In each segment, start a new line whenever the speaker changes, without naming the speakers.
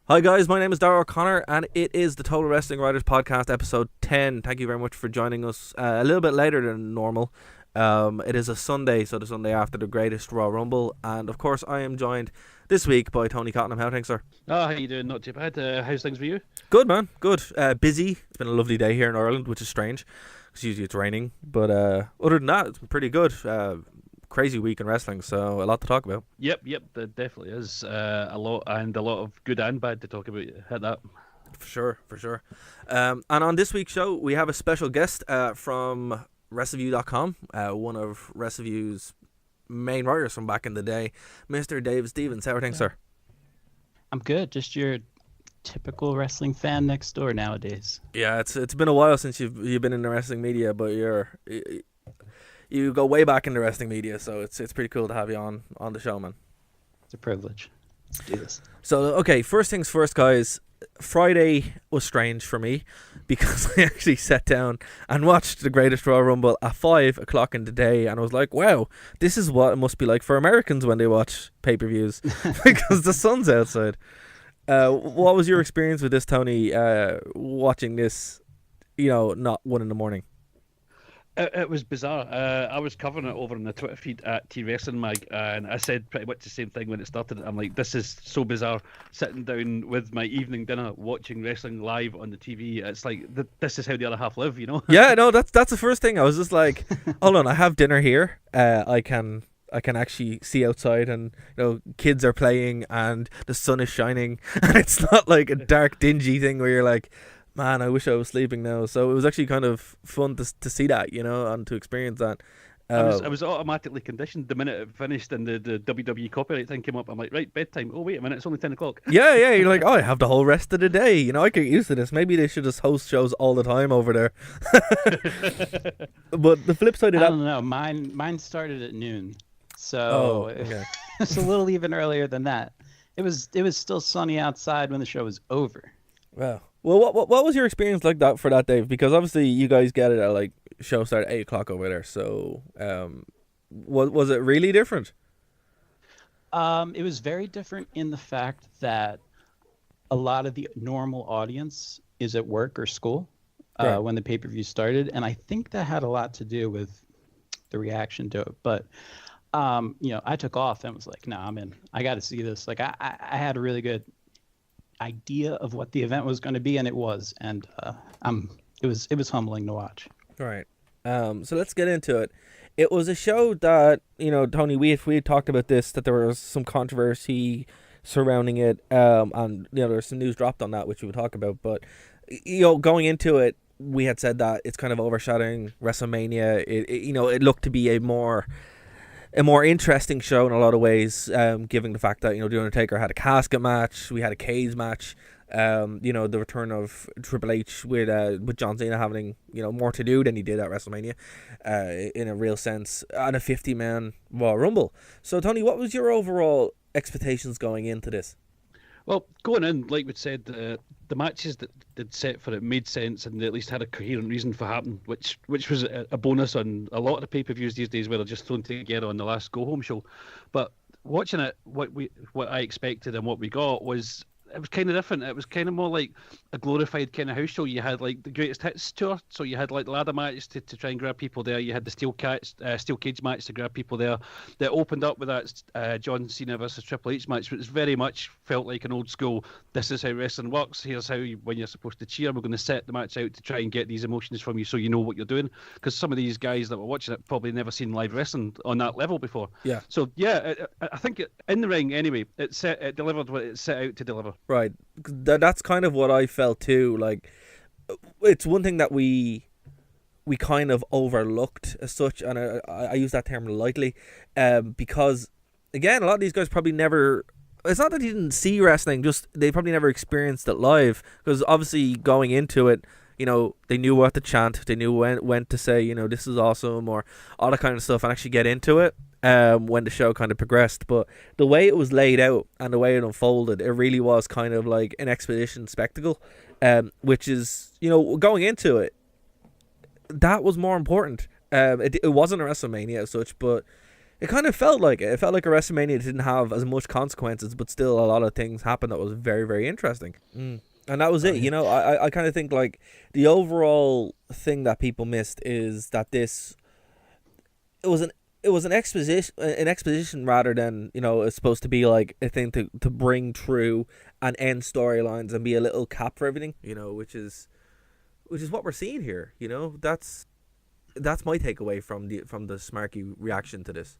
Hi guys, my name is Darragh O'Connor and it is the Total Wrestling Writers Podcast episode 10. Thank you very much for joining us a little bit later than normal. It is a Sunday, so the Sunday after the greatest Raw Rumble, and of course I am joined this week by Tony Cottam. How things, sir?
Oh, how you doing? Not too bad. How's things for you?
Good, man, good. Busy. It's been a lovely day here in Ireland, which is strange because usually it's raining, but other than that it's been pretty good. Crazy week in wrestling, so a lot to talk about.
Yep, there definitely is a lot of good and bad to talk about. Hit that.
For sure. And on this week's show, we have a special guest from WrestleView.com, one of WrestleView's main writers from back in the day, Mr. Dave Stevens. How are things, sir?
I'm good. Just your typical wrestling fan next door nowadays.
Yeah, it's been a while since you've been in the wrestling media, but you go way back in the wrestling media, so it's pretty cool to have you on the show, man.
It's a privilege. Let's do this.
So, okay, first things first, guys. Friday was strange for me because I actually sat down and watched the Greatest Royal Rumble at 5 o'clock in the day, and I was like, wow, this is what it must be like for Americans when they watch pay-per-views because the sun's outside. What was your experience with this, Tony, watching this, not 1 in the morning?
It was bizarre. I was covering it over on the Twitter feed at T Wrestling Mag, and I said pretty much the same thing when it started. I'm like, this is so bizarre. Sitting down with my evening dinner, watching wrestling live on the TV. It's like this is how the other half live, you know?
Yeah, no, that's the first thing. I was just like, hold on, I have dinner here. I can actually see outside, and kids are playing, and the sun is shining, and it's not like a dark, dingy thing where you're like, man, I wish I was sleeping now. So it was actually kind of fun to see that, and to experience that.
I was automatically conditioned the minute it finished and the WWE copyright thing came up. I'm like, right, bedtime. Oh, wait a minute, it's only 10 o'clock.
Yeah, you're like, oh, I have the whole rest of the day. I get used to this. Maybe they should just host shows all the time over there. But the flip side of that...
I don't know. Mine started at noon. So
okay.
It's a little even earlier than that. It was still sunny outside when the show was over.
Wow. Well, what was your experience like that for that, Dave? Because obviously you guys get it at like show start at 8 o'clock over there. So, was it really different?
It was very different in the fact that a lot of the normal audience is at work or school
Right.
when the pay-per-view started, and I think that had a lot to do with the reaction to it. But I took off and was like, "No, I'm in. I got to see this." Like, I had a really good idea of what the event was going to be, and it was, and it was humbling to watch.
Right. So let's get into it. It was a show that, Tony, we had talked about this, that there was some controversy surrounding it, and there's some news dropped on that which we would talk about. But going into it, we had said that it's kind of overshadowing WrestleMania. It looked to be a more interesting show in a lot of ways, given the fact that The Undertaker had a casket match, we had a cage match, the return of Triple H with John Cena having more to do than he did at WrestleMania, in a real sense, and a 50-man Royal Rumble. So Tony, what was your overall expectations going into this?
Well, going in, like we said, the matches that they'd set for it made sense, and they at least had a coherent reason for happening, which was a bonus on a lot of the pay-per-views these days, where they're just thrown together on the last go-home show. But watching it, what I expected and what we got was, it was kind of different. It was kind of more like a glorified kind of house show. You had like the greatest hits tour, so you had like the ladder match to try and grab people there. You had the steel cage match to grab people there. That opened up with that John Cena versus Triple H match, which very much felt like an old school. This is how wrestling works. Here's how when you're supposed to cheer. We're going to set the match out to try and get these emotions from you, so you know what you're doing. Because some of these guys that were watching it probably never seen live wrestling on that level before.
Yeah.
So yeah, I think in the ring anyway, it delivered what it set out to deliver.
Right. That's kind of what I felt too. Like, it's one thing that we kind of overlooked as such, and I use that term lightly, because again, a lot of these guys probably never. It's not that they didn't see wrestling, just they probably never experienced it live. Because obviously going into it, they knew what to chant, they knew when to say, this is awesome, or all that kind of stuff, and actually get into it. When the show kind of progressed, but the way it was laid out and the way it unfolded, it really was kind of like an expedition spectacle, which is, going into it, that was more important. It wasn't a WrestleMania as such, but It kind of felt like it. It felt like a WrestleMania didn't have as much consequences, but still a lot of things happened that was very, very interesting. And that was it. You know, I kind of think like the overall thing that people missed is that it was an exposition rather than, you know, it's supposed to be like a thing to bring through and end storylines and be a little cap for everything. You know, which is what we're seeing here. You know, that's my takeaway from the Smarky reaction to this.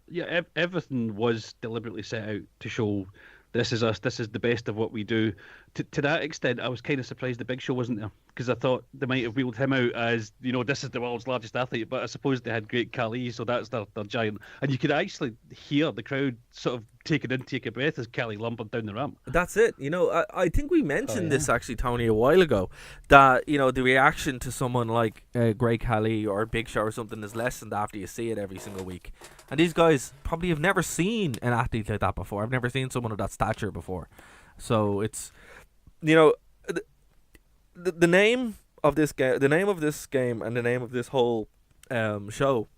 Yeah, everything was deliberately set out to show this is us, this is the best of what we do. To that extent, I was kind of surprised the Big Show wasn't there, because I thought they might have wheeled him out as, you know, this is the world's largest athlete, but I suppose they had Great Khali, so that's their giant. And you could actually hear the crowd sort of take an intake of breath as Khali lumbered down the ramp.
That's it. You know, I think we mentioned this actually, Tony, a while ago, that, you know, the reaction to someone like Great Khali or Big Show or something is lessened after you see it every single week. And these guys probably have never seen an athlete like that before. I've never seen someone of that stature before. So it's, you know, the name of this game, and the name of this whole show,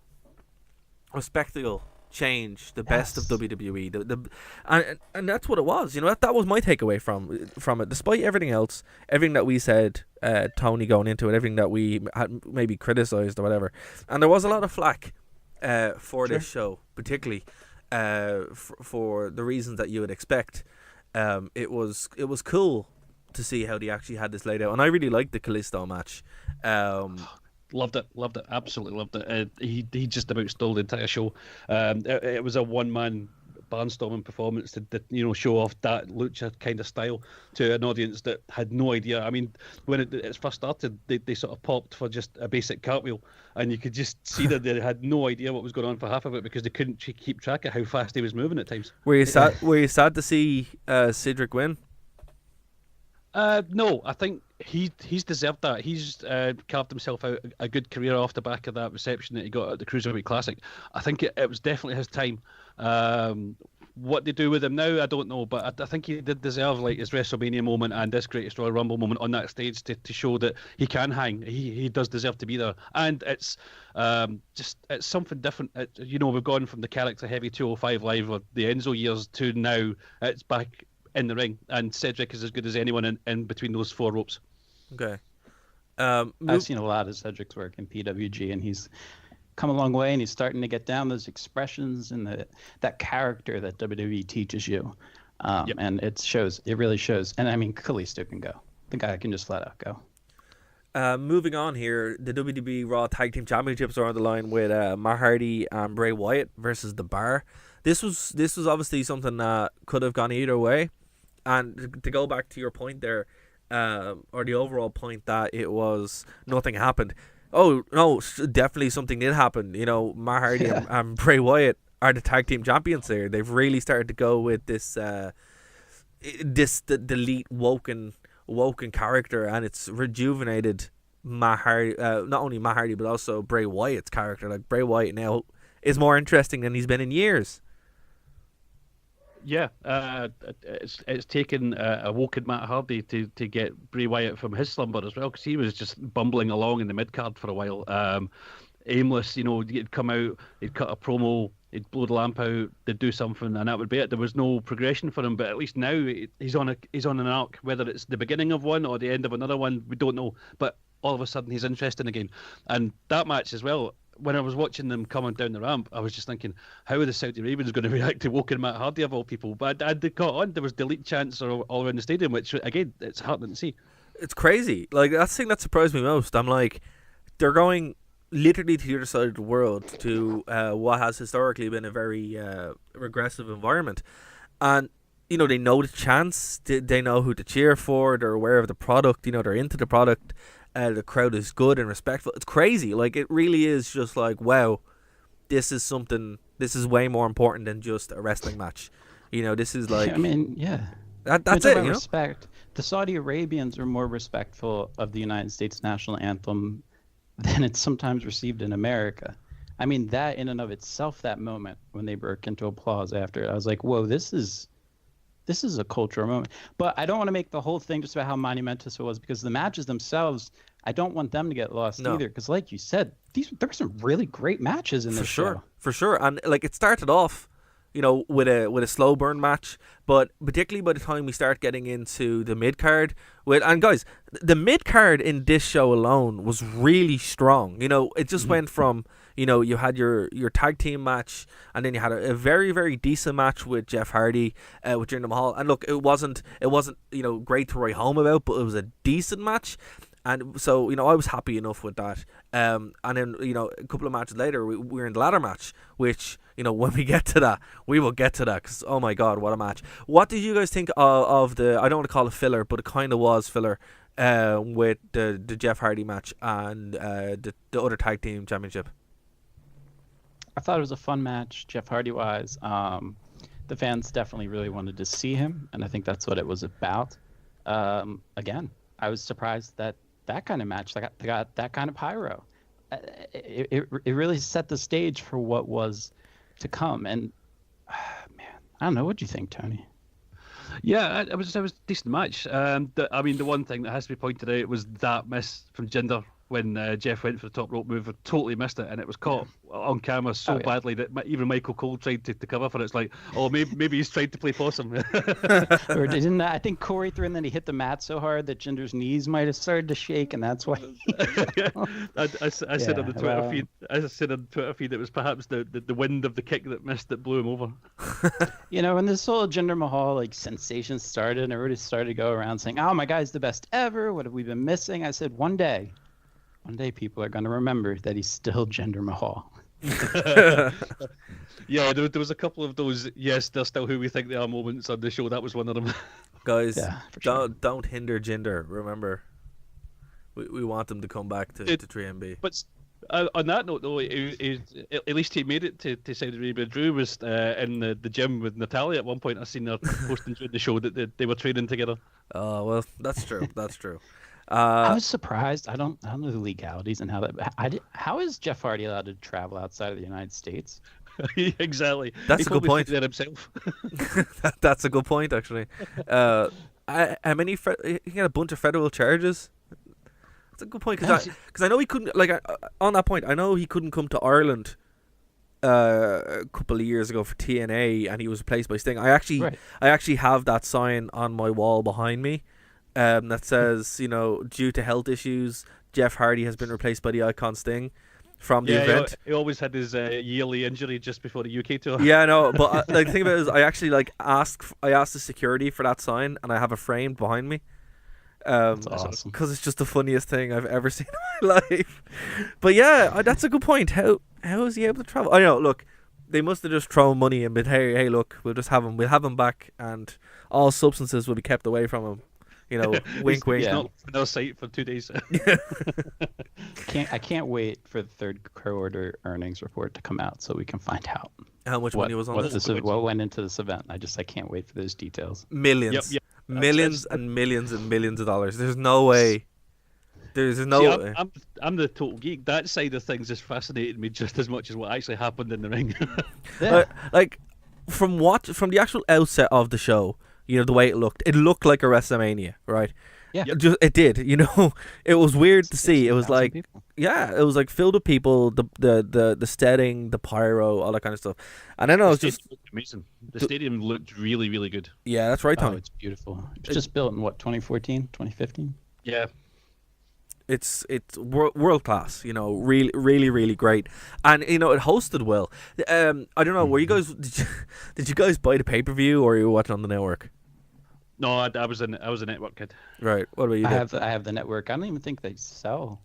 a spectacle, change, the best of WWE, and that's what it was. You know, that was my takeaway from it. Despite everything else, everything that we said, Tony, going into it, everything that we had maybe criticized or whatever, and there was a lot of flack for this show, particularly for the reasons that you would expect. It was cool to see how they actually had this laid out, and I really liked the Kalisto match.
Loved it, absolutely loved it. He just about stole the entire show. It was a one-man barnstorming performance to you know, show off that lucha kind of style to an audience that had no idea. I mean, when it first started, they sort of popped for just a basic cartwheel, and you could just see that they had no idea what was going on for half of it because they couldn't keep track of how fast he was moving at times.
Were you sad? Were you sad to see Cedric win?
No, I think he's deserved that. He's carved himself out a good career off the back of that reception that he got at the Cruiserweight Classic. I think it was definitely his time. What they do with him now, I don't know, but I think he did deserve like his WrestleMania moment and this Greatest Royal Rumble moment on that stage to show that he can hang. He does deserve to be there, and it's it's something different. You know, we've gone from the character heavy 205 Live or the Enzo years to now it's back in the ring, and Cedric is as good as anyone in between those four ropes.
Okay.
I've seen a lot of Cedric's work in PWG, and he's come a long way, and he's starting to get down those expressions and that character that WWE teaches you. And it shows. It really shows. And I mean, Kalisto can go. The guy can just flat out go.
Moving on here, the WWE Raw Tag Team Championships are on the line with Matt Hardy and Bray Wyatt versus The Bar. This was obviously something that could have gone either way. And to go back to your point there, or the overall point that it was nothing happened. Oh no, definitely something did happen. You know, Matt Hardy and Bray Wyatt are the tag team champions there. They've really started to go with this the elite woken character, and it's rejuvenated Matt Hardy, not only Matt Hardy but also Bray Wyatt's character. Like, Bray Wyatt now is more interesting than he's been in years.
Yeah, it's taken a woken Matt Hardy to get Bray Wyatt from his slumber as well, because he was just bumbling along in the mid card for a while, aimless. You know, he'd come out, he'd cut a promo, he'd blow the lamp out, they'd do something, and that would be it. There was no progression for him, but at least now he's on an arc. Whether it's the beginning of one or the end of another one, we don't know. But all of a sudden, he's interesting again, and that match as well. When I was watching them coming down the ramp, I was just thinking, how are the Saudi Arabians going to react to woken Matt Hardy of all people? But they caught on. There was delete chants all around the stadium, which, again, it's heartening to see.
It's crazy. Like, that's the thing that surprised me most. I'm like, they're going literally to the other side of the world, to what has historically been a very regressive environment. And, you know, they know the chants. They know who to cheer for. They're aware of the product. You know, they're into the product. The crowd is good and respectful. It's crazy. Like, it really is just like, wow, this is way more important than just a wrestling match. You know, this is like...
I mean, yeah.
That's it, you know?
Respect. The Saudi Arabians are more respectful of the United States national anthem than it's sometimes received in America. I mean, that in and of itself, that moment when they broke into applause after, I was like, whoa, this is this is a cultural moment. But I don't want to make the whole thing just about how monumentous it was, because the matches themselves, I don't want them to get lost either. Because like you said, there were some really great matches in this show.
For sure. And like it started off, with a slow burn match, but particularly by the time we start getting into the mid card, and guys, the mid card in this show alone was really strong. It just went from you had your tag team match, and then you had a very, very decent match with Jeff Hardy, with Jinder Mahal. And look, it wasn't great to write home about, but it was a decent match. And so, I was happy enough with that. And then, a couple of matches later, we were in the ladder match, which, when we get to that, we will get to that, because, oh my God, what a match. What did you guys think of the, I don't want to call it filler, but it kind of was filler, with the Jeff Hardy match and the other tag team championship?
I thought it was a fun match, Jeff Hardy-wise. The fans definitely really wanted to see him, and I think that's what it was about. Again, I was surprised that kind of match got that kind of pyro. It really set the stage for what was to come. And man, I don't know. What do you think, Tony?
Yeah, it was a decent match. The one thing that has to be pointed out was that miss from Jinder when Jeff went for the top rope move. Totally missed it, and it was caught on camera so badly that even Michael Cole tried to cover for it. It's like, oh, maybe he's tried to play possum.
Or didn't I think Corey threw, and then he hit the mat so hard that Jinder's knees might have started to shake, and that's why.
I said on the Twitter feed. I said on the Twitter feed it was perhaps the wind of the kick that missed that blew him over.
When this whole Jinder Mahal sensation started, and everybody started to go around saying, "Oh, my guy's the best ever. What have we been missing?" I said, one day people are going to remember that he's still Jinder Mahal.
Yeah, there was a couple of those, yes, they're still who we think they are moments on the show. That was one of them.
Guys, don't hinder Jinder, remember. We want him to come back to 3MB.
But on that note, though, at least he made it to Saudi Arabia. Drew was in the gym with Natalia at one point. I seen her posting during the show that they were training together.
Oh, well, that's true. That's true.
I was surprised. I don't know the legalities and how is Jeff Hardy allowed to travel outside of the United States?
Exactly.
That's a good point.
That himself.
That's a good point, actually. How many? He had a bunch of federal charges. That's a good point, because I know he couldn't. On that point, I know he couldn't come to Ireland a couple of years ago for TNA, and he was replaced by Sting. I actually have that sign on my wall behind me. That says, due to health issues, Jeff Hardy has been replaced by the Icon Sting from the event.
He always had his yearly injury just before the UK tour.
Yeah, I know, but the thing about it is, I actually asked the security for that sign, and I have it framed behind me.
That's awesome.
Because it's just the funniest thing I've ever seen in my life. But yeah, that's a good point. How is he able to travel? I know. Look, they must have just thrown money and been, hey, look, we'll have him back, and all substances will be kept away from him. Wink, wink.
He's not on our site for 2 days.
I can't wait for the third quarter earnings report to come out so we can find out
how much money was on this.
What went into this event. I can't wait for those details.
Millions.
Yep.
Millions and millions and millions of dollars. There's no way. Way.
I'm the total geek. That side of things has fascinated me just as much as what actually happened in the ring.
From the actual outset of the show, the way it looked like a WrestleMania, right?
Yeah.
It did. It was weird to see. It was like,
people.
Yeah, it was like filled with people, the steading, the pyro, all that kind of stuff. And then I was just
amazing. The stadium looked really, really good.
Yeah, that's right, Tony.
Oh, it's beautiful. It was just built in 2014, 2015.
Yeah.
It's world class, really, really, really great, and it hosted well. I don't know, were you guys did you guys buy the pay-per-view, or were you watching on the network?
No, I was a network kid.
Right. What about you?
I have the network. I don't even think they sell.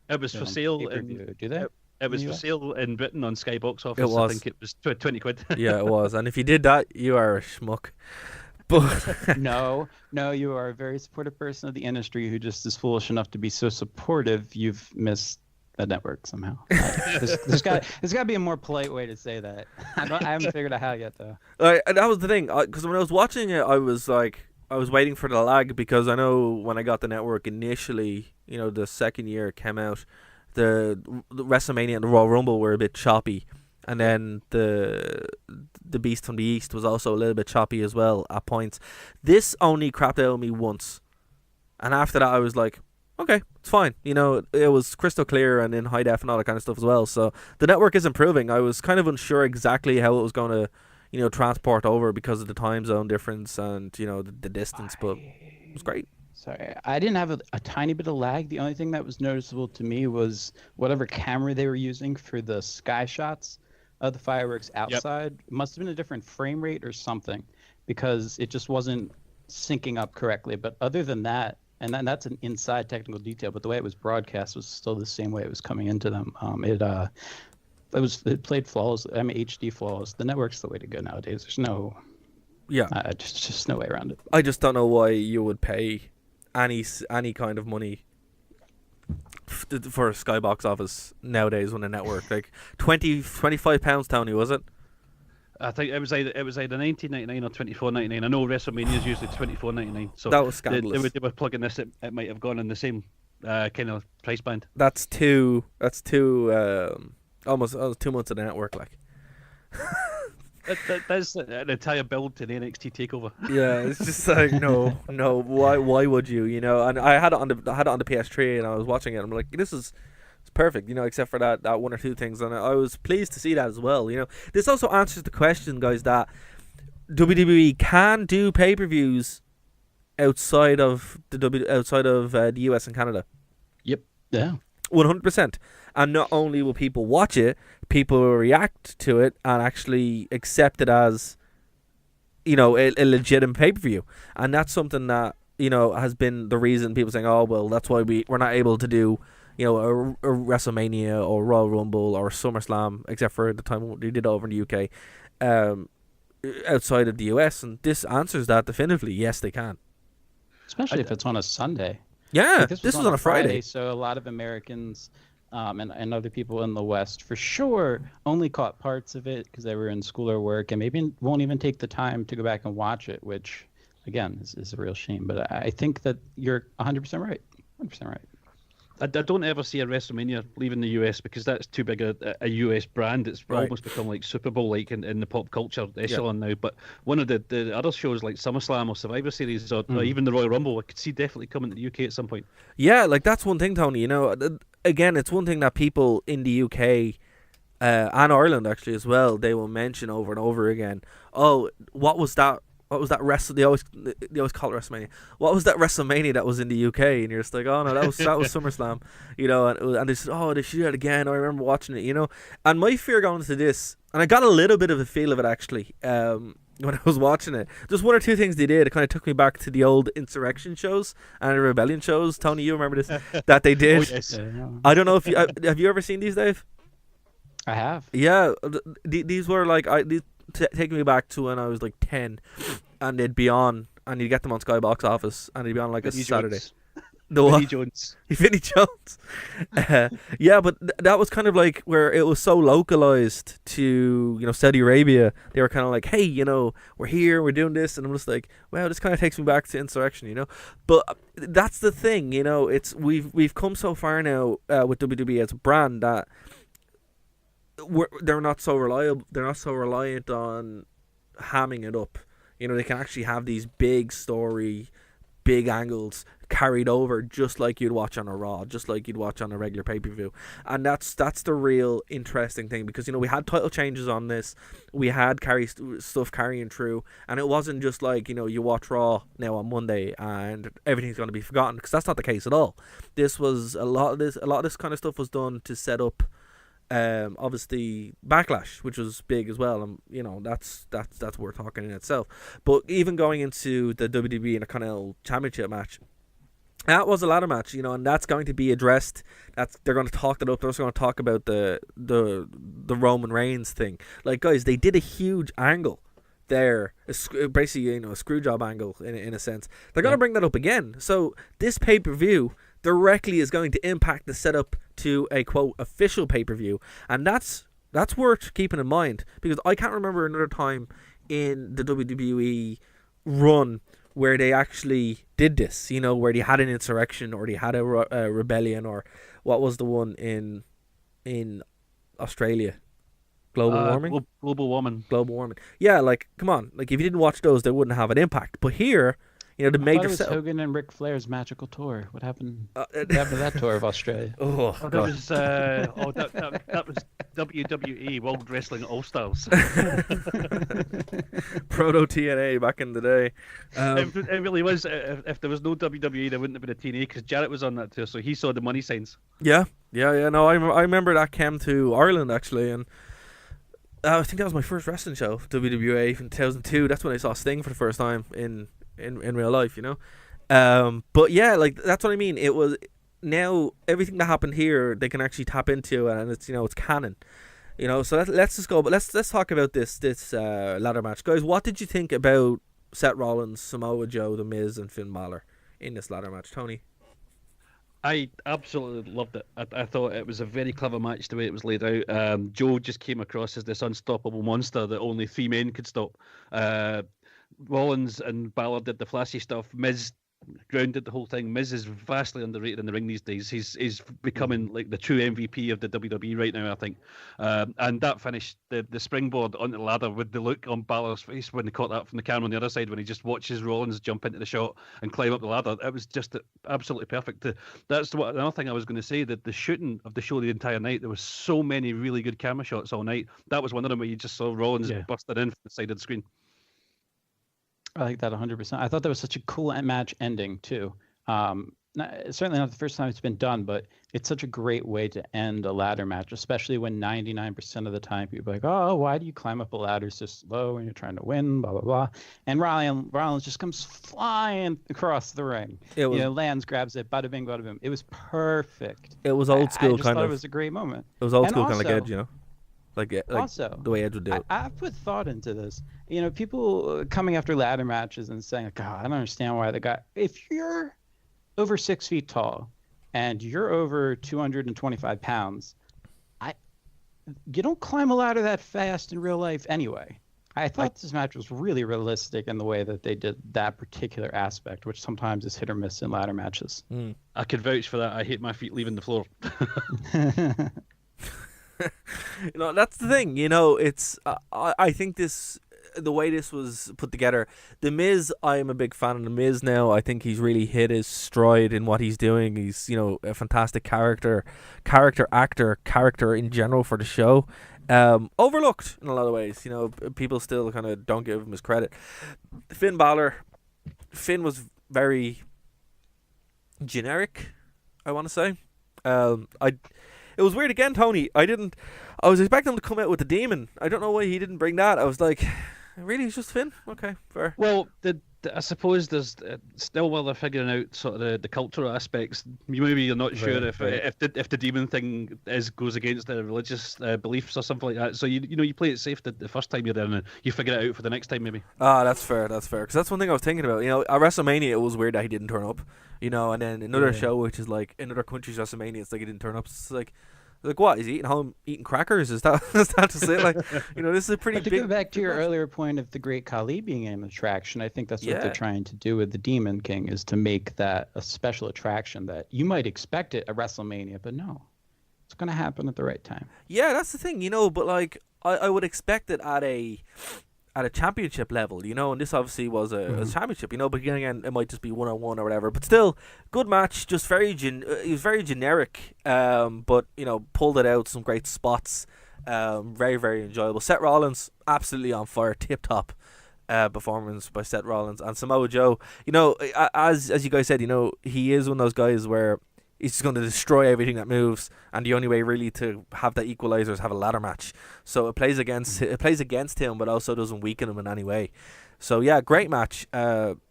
It was for sale.
Do they?
It was for sale in Britain on Sky Box Office.
It was.
I think it was 20 quid.
Yeah, it was. And if you did that, you are a schmuck. But
No, you are a very supportive person of the industry who just is foolish enough to be so supportive. You've missed the network somehow. There's got to be a more polite way to say that. I haven't figured out how yet, though.
And that was the thing, because when I was watching it, I was waiting for the lag, because I know when I got the network initially, the second year it came out, the WrestleMania and the Royal Rumble were a bit choppy, and then the Beast from the East was also a little bit choppy as well at points. This only crapped out on me once, and after that I was like, okay, it's fine. You know, it was crystal clear and in high def and all that kind of stuff as well. So the network is improving. I was kind of unsure exactly how it was going to, you know, transport over because of the time zone difference and, you know, the distance, but it was great.
Sorry, I didn't have a tiny bit of lag. The only thing that was noticeable to me was whatever camera they were using for the sky shots of the fireworks outside. It must have been a different frame rate or something, because it just wasn't syncing up correctly. But other than that, and that's an inside technical detail, but the way it was broadcast was still the same way it was coming into them. It played flawless. I mean, HD flawless. The network's the way to go nowadays. There's no, just no way around it.
I just don't know why you would pay any kind of money for a Skybox office nowadays on a network. Like £25, Tony, was it?
I think it was either $19.99 or $24.99. I know WrestleMania is usually $24.99. So
that was scandalous.
They were plugging this. It might have gone in the same kind of price band.
That's almost 2 months of the network, like.
That's an entire build to the NXT takeover.
Yeah, it's just like no. Why would you? You know, and I had it on the PS3 and I was watching it. And I'm like, it's perfect. You know, except for that one or two things, and I was pleased to see that as well. You know, this also answers the question, guys, that WWE can do pay-per-views outside of the US and Canada.
Yep.
Yeah.
100%. And not only will people watch it, people will react to it and actually accept it as, you know, a legitimate pay-per-view. And that's something that, you know, has been the reason people saying, oh, well, that's why we're not able to do, you know, a WrestleMania or Royal Rumble or SummerSlam, except for the time we did it over in the UK, outside of the US. And this answers that definitively. Yes, they can.
Especially if it's on a Sunday.
Yeah,
like
this was on a Friday.
So a lot of Americans and other people in the West, for sure, only caught parts of it because they were in school or work, and maybe won't even take the time to go back and watch it, which, again, is a real shame. But I think that you're 100% right. 100% right.
I don't ever see a WrestleMania leaving the US because that's too big a US brand. It's almost become like Super Bowl like in the pop culture echelon now. But one of the other shows like SummerSlam or Survivor Series or even the Royal Rumble, I could see definitely coming to the UK at some point.
Yeah, like that's one thing, Tony. You know, again, it's one thing that people in the UK and Ireland actually as well, they will mention over and over again. Oh, what was that? What was that They always call it WrestleMania. What was that WrestleMania that was in the UK? And you're just like, oh no, that was SummerSlam, you know. And they said, oh, they should do that again. I remember watching it, you know. And my fear going into this, and I got a little bit of a feel of it actually, when I was watching it. Just one or two things they did. It kind of took me back to the old Insurrection shows and the Rebellion shows. Tony, you remember this that they did?
Oh, yes.
I don't know if you have you ever seen these, Dave?
I have.
Yeah, these were like taking me back to when I was like 10, and they'd be on, and you'd get them on Skybox Office, and they'd be on like a Saturday.
Vinnie Jones.
Vinnie Jones. Yeah, but that was kind of like where it was so localized to, you know, Saudi Arabia. They were kind of like, hey, you know, we're here, we're doing this, and I'm just like, wow, this kind of takes me back to Insurrection, you know. But that's the thing, you know. It's we've come so far now with WWE as a brand that they're not so reliable. They're not so reliant on hamming it up. You know, they can actually have these big story, big angles carried over, just like you'd watch on a Raw, just like you'd watch on a regular pay-per-view. And that's the real interesting thing, because, you know, we had title changes on this, we had stuff carrying through, and it wasn't just like, you know, you watch Raw now on Monday and everything's going to be forgotten, because that's not the case at all. This was a lot of this kind of stuff was done to set up obviously Backlash, which was big as well, and you know that's worth talking in itself. But even going into the WWE and a Continental Championship match, that was a ladder match, you know, and that's going to be addressed. They're going to talk that up. They're also going to talk about the Roman Reigns thing. Like, guys, they did a huge angle there, basically, you know, a screw job angle in a sense. They're going to bring that up again. So this pay-per-view directly is going to impact the setup to a quote official pay-per-view, and that's worth keeping in mind, because I can't remember another time in the WWE run where they actually did this, you know, where they had an insurrection or they had a rebellion, or what was the one in Australia? Global warming.
Global warming.
Global warming. Yeah, like come on, like if you didn't watch those, they wouldn't have an impact. But here, the
I thought
major
it was
setup.
Hogan and Ric Flair's magical tour. What happened? What happened to that tour of Australia?
Oh
Oh,
god.
that was WWE World Wrestling All Stars.
Proto TNA back in the day.
It really was. If there was no WWE, there wouldn't have been a TNA because Jarrett was on that tour, so he saw the money signs.
Yeah. No, I remember that came to Ireland actually, and I think that was my first wrestling show, WWA in 2002. That's when I saw Sting for the first time in real life, But yeah, like that's what I mean. It was now everything that happened here they can actually tap into, and it's it's canon. So let's just go. But let's talk about this ladder match, guys. What did you think about Seth Rollins, Samoa Joe, The Miz, and Finn Balor in this ladder match, Tony?
I absolutely loved it. I thought it was a very clever match the way it was laid out. Joe just came across as this unstoppable monster that only 3 men could stop. Rollins and Balor did the flashy stuff. Miz grounded the whole thing. Miz is vastly underrated in the ring these days. He's becoming like the true MVP of the WWE right now, I think. And that finish, the springboard onto the ladder with the look on Balor's face when they caught that from the camera on the other side, when he just watches Rollins jump into the shot and climb up the ladder, it was just absolutely perfect. That's another thing I was going to say, that the shooting of the show the entire night, there was so many really good camera shots all night. That was one of them where you just saw Rollins busted in from the side of the screen.
I like that 100%. I thought that was such a cool match ending too. Certainly not the first time it's been done, but it's such a great way to end a ladder match, especially when 99% of the time people are like, oh, why do you climb up a ladder so slow when you're trying to win, blah, blah, blah. And Rollins just comes flying across the ring. It was, lands, grabs it, bada bing, bada bing. It was perfect.
It was old school
I just thought it was a great moment.
It was old school kind of like Edge, Like
also,
the way Edge would do it.
I've put thought into this. People coming after ladder matches and saying, God, I don't understand why the guy, if you're over 6 feet tall and you're over 225 pounds, you don't climb a ladder that fast in real life anyway. I thought this match was really realistic in the way that they did that particular aspect, which sometimes is hit or miss in ladder matches.
I could vouch for that. I hate my feet leaving the floor.
That's the thing. It's I think the way this was put together, The Miz, I am a big fan of The Miz now. I think he's really hit his stride in what he's doing. He's a fantastic character actor, character in general for the show. Overlooked in a lot of ways. People still kind of don't give him his credit. Finn Balor was very generic, I want to say. It was weird again, Tony. I was expecting him to come out with the demon. I don't know why he didn't bring that. I was like, really? It's just Finn? Okay, fair.
Well, I suppose there's still while they're figuring out sort of the cultural aspects. Maybe you're not sure if the demon thing goes against their religious beliefs or something like that. So you play it safe the first time you're there, and you figure it out for the next time maybe.
That's fair. Because that's one thing I was thinking about. At WrestleMania, it was weird that he didn't turn up. And then another show, which is like in other countries' WrestleMania, it's like he didn't turn up. It's like what? Is he eating crackers? Is that to say? Like, this is a pretty
but to
big.
Go back to your earlier point of the Great Khali being an attraction, I think that's what they're trying to do with the Demon King, is to make that a special attraction that you might expect it at WrestleMania, but no, it's going to happen at the right time.
Yeah, that's the thing, But like, I would expect it at a championship level, and this obviously was a championship, but again, it might just be 1-on-1 or whatever, but still, good match, just he was very generic, but, pulled it out, some great spots, very, very enjoyable. Seth Rollins, absolutely on fire, tip-top performance by Seth Rollins, and Samoa Joe, as you guys said, he is one of those guys where he's just going to destroy everything that moves, and the only way really to have that equalizer is have a ladder match. So it plays against him, but also doesn't weaken him in any way. So yeah, great match.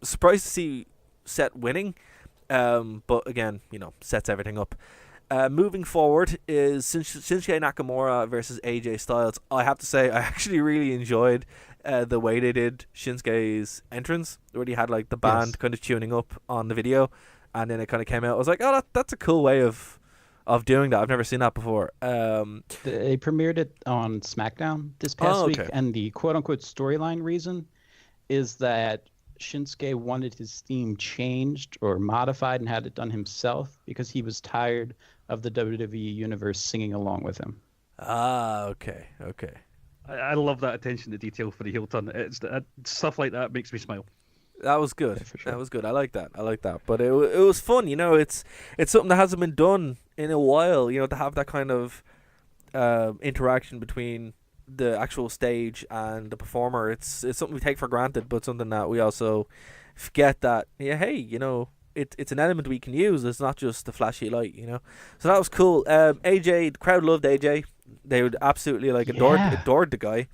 Surprised to see Seth winning, but again, sets everything up. Moving forward is Shinsuke Nakamura versus AJ Styles. I have to say, I actually really enjoyed the way they did Shinsuke's entrance, where he had like the band kind of tuning up on the video. And then it kind of came out. I was like, oh, that's a cool way of doing that. I've never seen that before.
They premiered it on SmackDown this past week, and the quote-unquote storyline reason is that Shinsuke wanted his theme changed or modified and had it done himself because he was tired of the WWE Universe singing along with him.
Okay.
I love that attention to detail for the heel turn. It's stuff like that makes me smile.
That was good.
Yeah, for sure.
That was good. I like that. But it was fun. You know, it's something that hasn't been done in a while. You know, to have that kind of interaction between the actual stage and the performer. It's something we take for granted, but something that we also forget that. Yeah, hey, you know, it's an element we can use. It's not just the flashy light. You know, so that was cool. AJ, the crowd loved AJ. They would absolutely adored the guy.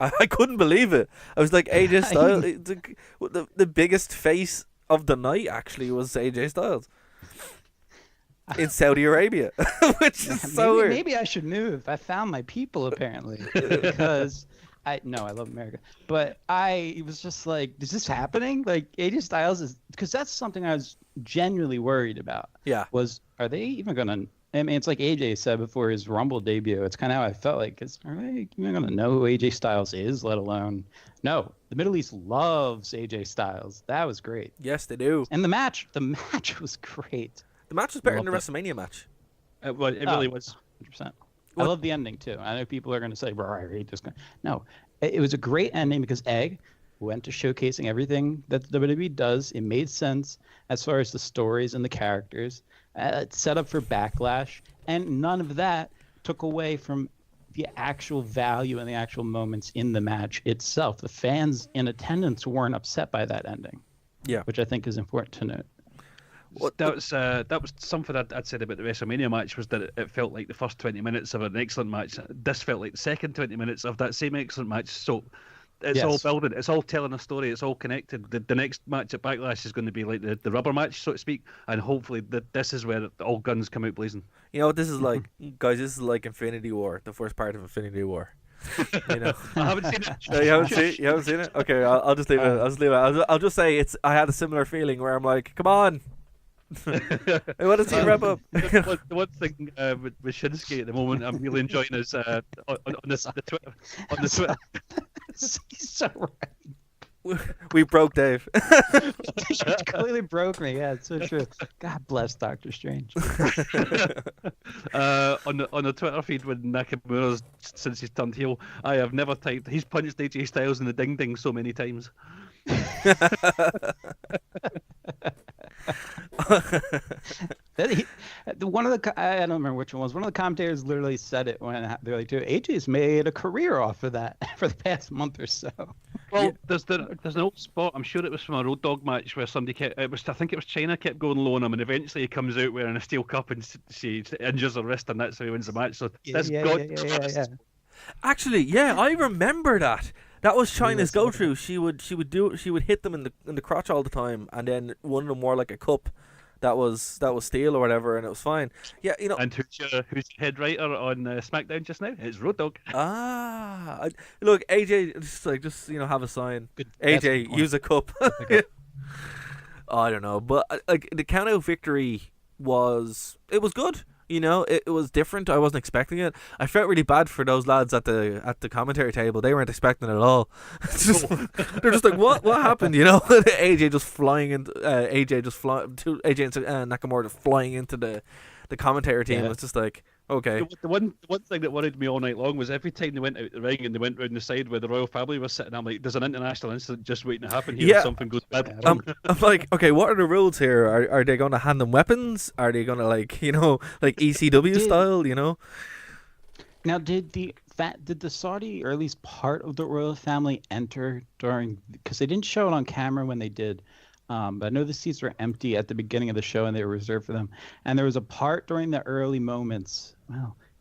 I couldn't believe it. I was like, AJ Styles, the biggest face of the night actually was AJ Styles in Saudi Arabia, which is so weird.
Maybe I should move. I found my people apparently because I love America, but I was just like, is this happening? Like AJ Styles is, because that's something I was genuinely worried about.
Yeah,
are they even gonna? I mean, it's like AJ said before his Rumble debut. It's kind of how I felt like, are they even going to know who AJ Styles is, let alone... No, the Middle East loves AJ Styles. That was great.
Yes, they do.
And the match was great.
The match was better than the WrestleMania match.
It really was.
100%. I love the ending, too. I know people are going to say, I hate this guy. No, it was a great ending because Egg went to showcasing everything that the WWE does. It made sense as far as the stories and the characters. It's set up for Backlash, and none of that took away from the actual value and the actual moments in the match itself. The fans in attendance weren't upset by that ending.
Yeah,
which I think is important to note.
That was something I'd said about the WrestleMania match, was that it felt like the first 20 minutes of an excellent match. This felt like the second 20 minutes of that same excellent match. So it's all building. It's all telling a story. It's all connected. The next match at Backlash is going to be like the rubber match, so to speak, and hopefully this is where all guns come out blazing.
You know what this is like, guys? This is like Infinity War, the first part of Infinity War. You know,
I haven't seen it.
You haven't seen it? Okay, I'll just leave it. I'll just say I had a similar feeling where I'm like, come on. I want to see wrap up.
The one thing with Shinsuke at the moment I'm really enjoying is on the Twitter.
He's so right.
We broke Dave.
You clearly broke me. Yeah, it's so true. God bless Doctor Strange.
On the Twitter feed when Nakamura, since he's turned heel, I have never typed "he's punched AJ Styles in the ding ding" so many times.
One of the, I don't remember which one was. One of the commentators literally said it when they're like, "Dude, AJ's made a career off of that for the past month or so."
Well, there's an old spot. I'm sure it was from a Road Dogg match where somebody kept. I think it was Cena kept going low on him, and eventually he comes out wearing a steel cup and she injures her wrist, and that's how he wins the match. So that's
yeah.
Actually, yeah, I remember that. That was China's go-to. She would hit them in the crotch all the time, and then one of them wore like a cup that was steel or whatever, and it was fine. Yeah, you know.
And who's your head writer on SmackDown just now? It's Road Dogg.
Look, AJ, just have a sign. Good. AJ, use a cup. I don't know, but like the count-out victory was good. You know, it was different. I wasn't expecting it. I felt really bad for those lads at the commentary table. They weren't expecting it at all. They're just like, what happened? You know, AJ just flying into AJ and Nakamura just flying into the commentator team.
Yeah.
It's just like, okay.
The one thing that worried me all night long was every time they went out the ring and they went round the side where the royal family was sitting, I'm like, there's an international incident just waiting to happen here.
Yeah.
If something goes bad.
I'm like, okay, what are the rules here? Are they going to hand them weapons? Are they going to like ECW style? You know. Now,
did the Saudi, or at least part of the royal family, enter during? Because they didn't show it on camera when they did. But I know the seats were empty at the beginning of the show and they were reserved for them. And there was a part during the early moments,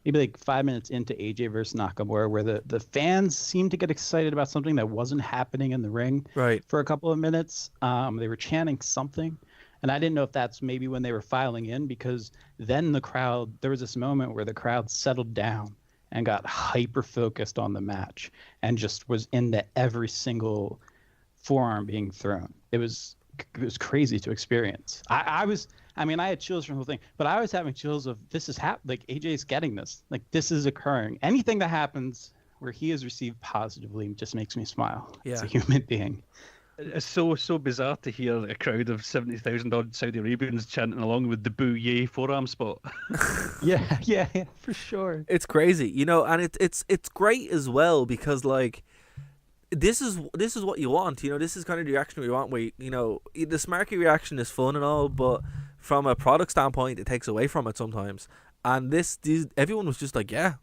maybe like 5 minutes into AJ versus Nakamura, where the fans seemed to get excited about something that wasn't happening in the ring for a couple of minutes. They were chanting something. And I didn't know if that's maybe when they were filing in, because then there was this moment where the crowd settled down and got hyper focused on the match and just was into every single forearm being thrown. It was crazy to experience. I had chills from the whole thing, but I was having chills of this is like AJ's getting this, like this is occurring. Anything that happens where he is received positively just makes me smile.
Yeah.
As a human being.
It's so bizarre to hear a crowd of 70,000 odd Saudi Arabians chanting along with the "Boo Yay" forearm spot.
Yeah, for sure.
It's crazy, you know, and it's great as well because like this is what you want, you know. This is kind of the reaction we want. Where you know the smarky reaction is fun and all, but from a product standpoint, it takes away from it sometimes. And everyone was just like, yeah,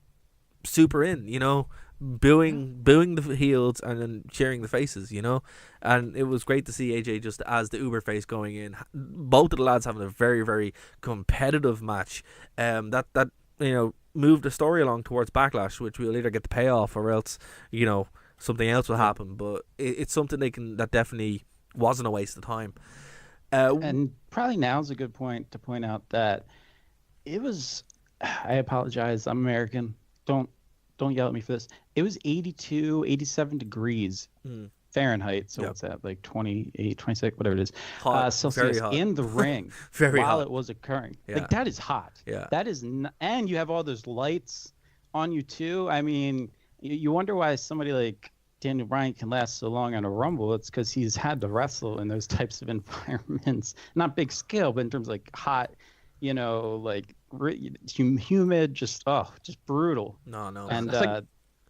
super in, you know, booing the heels and then cheering the faces, you know. And it was great to see AJ just as the uber face going in. Both of the lads having a very, very competitive match. That you know moved the story along towards Backlash, which we'll either get the payoff or else, you know, something else will happen. But it's something that definitely wasn't a waste of time.
And probably now is a good point to point out that it was. I apologize. I'm American. Don't yell at me for this. It was 82, 87 degrees Fahrenheit. So what's that? Like 28, 26, whatever it is.
Hot,
Celsius
hot.
in the ring
Very
while
hot.
it was occurring.
Yeah.
Like that is hot.
Yeah.
That is, and you have all those lights on you too. I mean, you wonder why somebody like Daniel Bryan can last so long on a Rumble. It's because he's had to wrestle in those types of environments. Not big scale, but in terms of like hot, you know, like humid, just brutal.
No.
And
I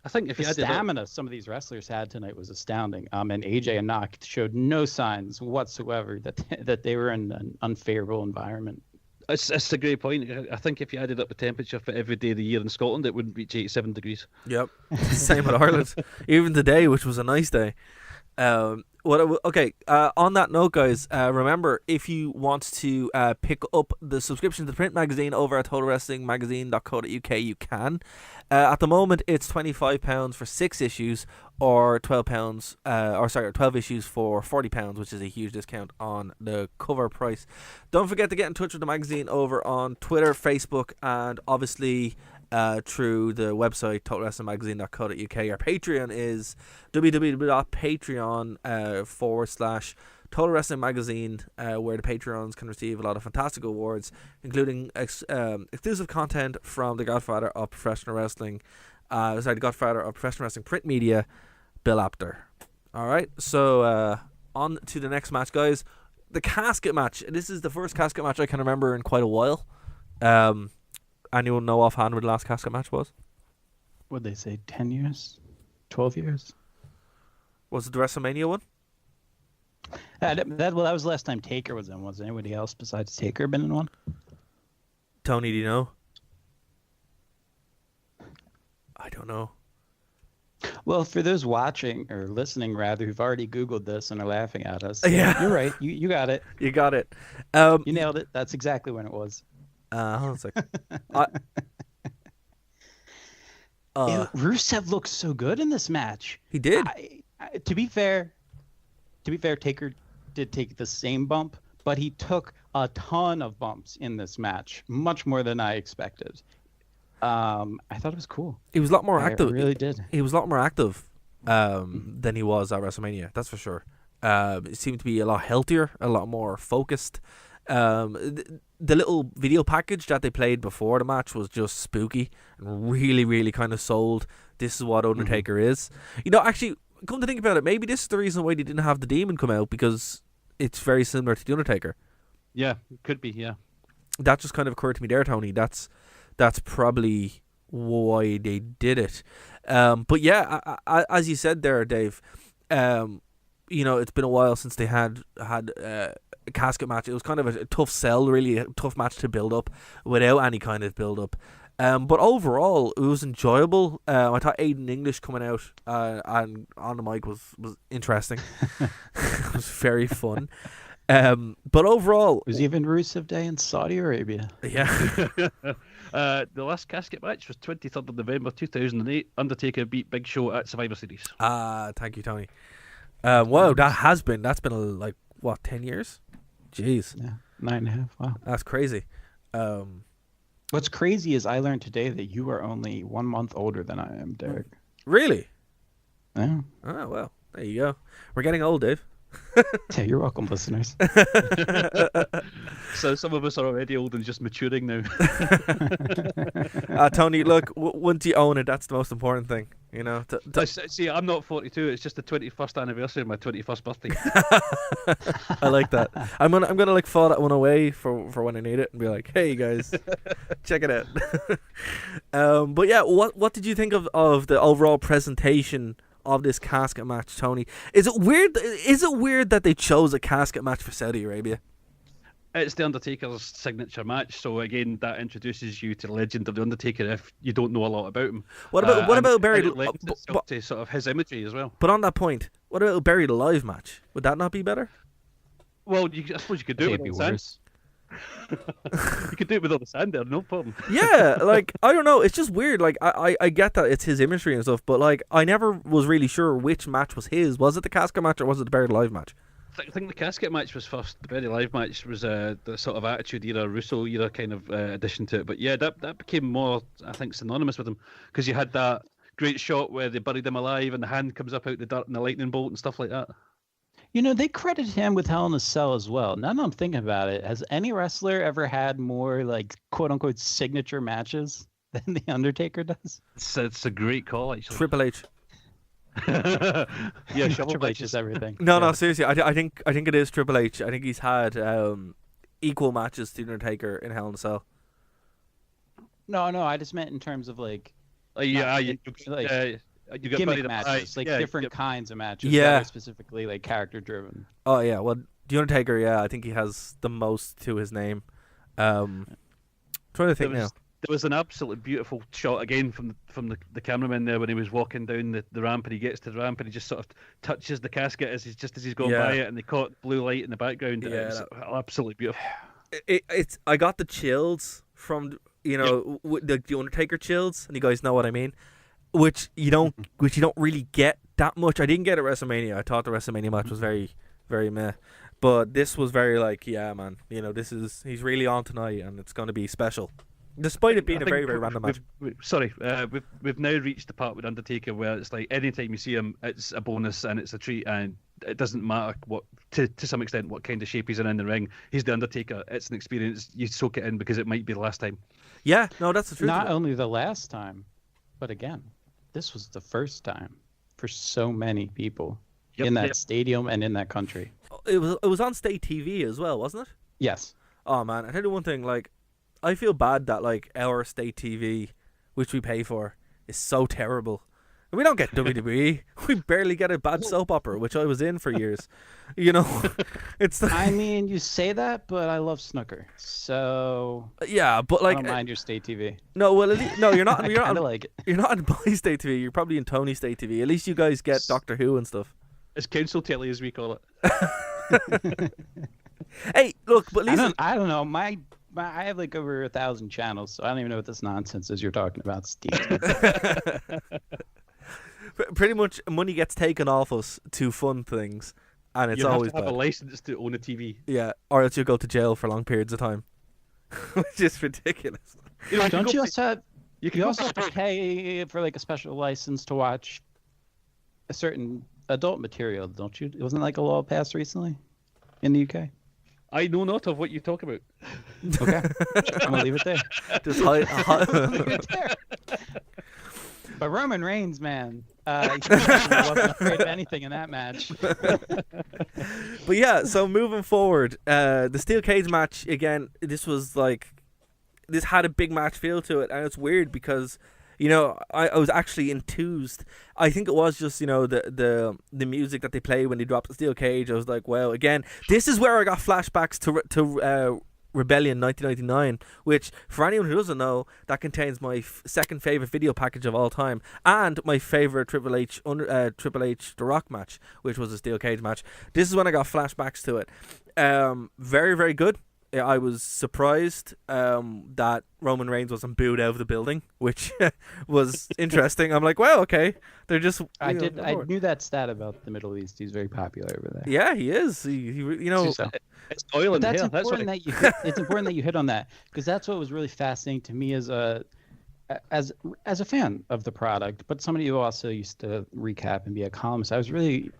think if
the
you added up,
stamina some of these wrestlers had tonight was astounding. And AJ and Nak showed no signs whatsoever that they were in an unfavorable environment.
it's a great point. I think if you added up the temperature for every day of the year in Scotland, it wouldn't reach 87 degrees.
Yep. Same with Ireland. Even today, which was a nice day. On that note, guys, remember, if you want to pick up the subscription to the print magazine over at totalwrestlingmagazine.co.uk, you can. At the moment, it's £25 for 6 issues, or £12 issues for £40, which is a huge discount on the cover price. Don't forget to get in touch with the magazine over on Twitter, Facebook, and obviously through the website totalwrestlingmagazine.co.uk. Our Patreon is www.patreon.com/Total Wrestling Magazine, where the Patreons can receive a lot of fantastic awards, including exclusive content from the Godfather of Professional Wrestling, the Godfather of Professional Wrestling print media, Bill Apter. All right, so on to the next match, guys. The casket match. This is the first casket match I can remember in quite a while. Anyone know offhand what the last casket match was?
What'd they say? 10 years? 12 years?
Was it the WrestleMania one?
That was the last time Taker was in. Was anybody else besides Taker been in one?
Tony, do you know? I don't know.
Well, for those watching or listening, rather, who've already Googled this and are laughing at us,
Yeah.
you're right. You got it.
You got it.
You nailed it. That's exactly when it was.
Hold on a second.
Rusev looked so good in this match.
He did.
To be fair, Taker did take the same bump, but he took a ton of bumps in this match, much more than I expected. I thought it was cool.
He was a lot more active.
I really did.
He was a lot more active than he was at WrestleMania. That's for sure. It seemed to be a lot healthier, a lot more focused. The little video package that they played before the match was just spooky and really, really kind of sold. This is what Undertaker is. You know, actually, come to think about it, maybe this is the reason why they didn't have the Demon come out, because it's very similar to the Undertaker.
Yeah, could be. Yeah,
that just kind of occurred to me there, Tony. That's probably why they did it. But yeah, as you said there, Dave, you know, it's been a while since they had a casket match. It was kind of a tough sell, really, a tough match to build up without any kind of build up. But overall, it was enjoyable. I thought Aiden English coming out and on the mic was interesting. It was very fun. But overall,
it was even Rusev Day in Saudi Arabia.
Yeah.
The last casket match was 23rd of November 2008. Undertaker beat Big Show at Survivor Series.
Thank you, Tony. Wow, that's been like what, 10 years? Jeez.
Yeah, 9.5. Wow,
that's crazy.
What's crazy is I learned today that you are only 1 month older than I am, Derek.
Really?
Yeah.
Oh well, there you go. We're getting old, Dave.
Yeah, you're welcome, listeners.
So some of us are already old and just maturing now.
Tony, look, once you own it, that's the most important thing. You know,
See, I'm not 42. It's just the 21st anniversary of my 21st birthday.
I like that. I'm gonna like file that one away for when I need it and be like, hey guys, check it out. But yeah, what did you think of the overall presentation of this casket match, Tony? Is it weird that they chose a casket match for Saudi Arabia?
It's the Undertaker's signature match, so again, that introduces you to the legend of the Undertaker if you don't know a lot about him.
What about Buried?
It lends itself to sort of his imagery as well.
But on that point, what about a Buried Alive match? Would that not be better?
Well, I suppose you could do it with all the sand. You could do it with all the sand there, no problem.
Yeah, like I don't know, it's just weird. Like I get that it's his imagery and stuff, but like I never was really sure which match was his. Was it the casket match or was it the Buried Alive match?
I think the casket match was first. The Buried Alive match was the sort of Attitude Era, Russo era kind of addition to it. But yeah, that became more, I think, synonymous with him because you had that great shot where they buried him alive and the hand comes up out the dirt and the lightning bolt and stuff like that.
You know, they credit him with Hell in a Cell as well. Now that I'm thinking about it, has any wrestler ever had more like quote unquote signature matches than the Undertaker does?
It's a great call, actually.
Triple H.
Yeah,
Triple H is everything.
No, seriously. I think it is Triple H. I think he's had equal matches to Undertaker in Hell in a Cell.
No, I just meant in terms of like.
You got
gimmick matches, different kinds of matches.
Yeah,
that are specifically like character driven.
Oh yeah, well, the Undertaker. Yeah, I think he has the most to his name. Trying to think now.
There was an absolutely beautiful shot again from the cameraman there when he was walking down the ramp and he gets to the ramp and he just sort of touches the casket as he's going by it and they caught blue light in the background. Yeah, it was absolutely beautiful.
It's I got the chills from the Undertaker chills, and you guys know what I mean. Which you don't really get that much. I didn't get at WrestleMania. I thought the WrestleMania match was very, very meh. But this was very like, yeah, man. You know, he's really on tonight, and it's going to be special, despite it being a very, very random match.
We've now reached the part with Undertaker where it's like anytime you see him, it's a bonus and it's a treat, and it doesn't matter what to some extent what kind of shape he's in the ring. He's the Undertaker. It's an experience. You soak it in because it might be the last time.
Yeah, no, that's the truth.
Not only the last time, but again. This was the first time for so many people in that stadium and in that country.
It was on state TV as well, wasn't it?
Yes.
Oh man, I tell you one thing. Like, I feel bad that like our state TV, which we pay for, is so terrible. We don't get WWE. We barely get a bad soap opera, which I was in for years. You know, it's.
I mean, you say that, but I love snooker, so.
Yeah, but like.
I don't mind your state TV.
No, well, no, you're not. You're not.
Like it.
You're not in my state TV. You're probably in Tony's state TV. At least you guys get Doctor Who and stuff.
It's council telly, as we call it.
Hey, look, but at least
I don't know. I have like over 1,000 channels, so I don't even know what this nonsense is you're talking about, Steve.
Pretty much, money gets taken off us to fund things, and it's always
have to have a license to own a TV.
Yeah, or else you go to jail for long periods of time, which is ridiculous.
Don't you also have? You also have to pay for like a special license to watch a certain adult material, don't you? Wasn't like a law passed recently in the UK?
I know not of what you talk about.
Okay, I'm gonna leave it there.
Just
leave it there. But Roman Reigns, man, he wasn't afraid of anything in that match.
But yeah, so moving forward, the steel cage match again. This had a big match feel to it, and it's weird because, you know, I was actually enthused. I think it was just, you know, the music that they play when they drop the steel cage. I was like, wow, again, this is where I got flashbacks to Rebellion 1999, which, for anyone who doesn't know, that contains my second favorite video package of all time, and my favorite Triple H The Rock match, which was a steel cage match. This is when I got flashbacks to it. Very, very good. I was surprised that Roman Reigns wasn't booed out of the building, which was interesting. I'm like, well, okay, they're just.
I knew that stat about the Middle East. He's very popular over there.
Yeah, he is. He you know.
It's oil in
that's
hell.
Important that you hit, it's important that you hit on that, because that's what was really fascinating to me as a fan of the product, but somebody who also used to recap and be a columnist. I was really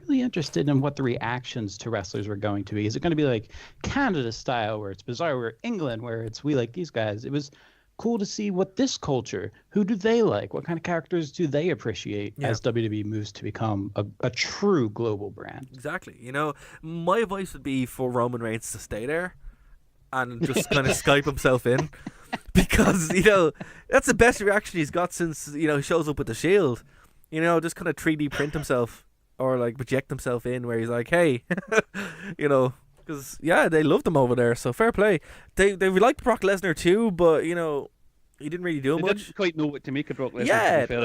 interested in what the reactions to wrestlers were going to be. Is it going to be like Canada style, where it's bizarre, or England, where it's we like these guys? It was cool to see what this culture, who do they like? What kind of characters do they appreciate as WWE moves to become a true global brand?
Exactly. You know, my advice would be for Roman Reigns to stay there and just kind of Skype himself in, because, you know, that's the best reaction he's got since, you know, he shows up with the Shield. You know, just kind of 3D print himself or like project himself in where he's like, hey, you know, because, yeah, they loved him over there, so fair play. They liked Brock Lesnar too, but, you know, he didn't really do
They
much.
didn't quite know what to make of Brock Lesnar.
Yeah,
to be fair.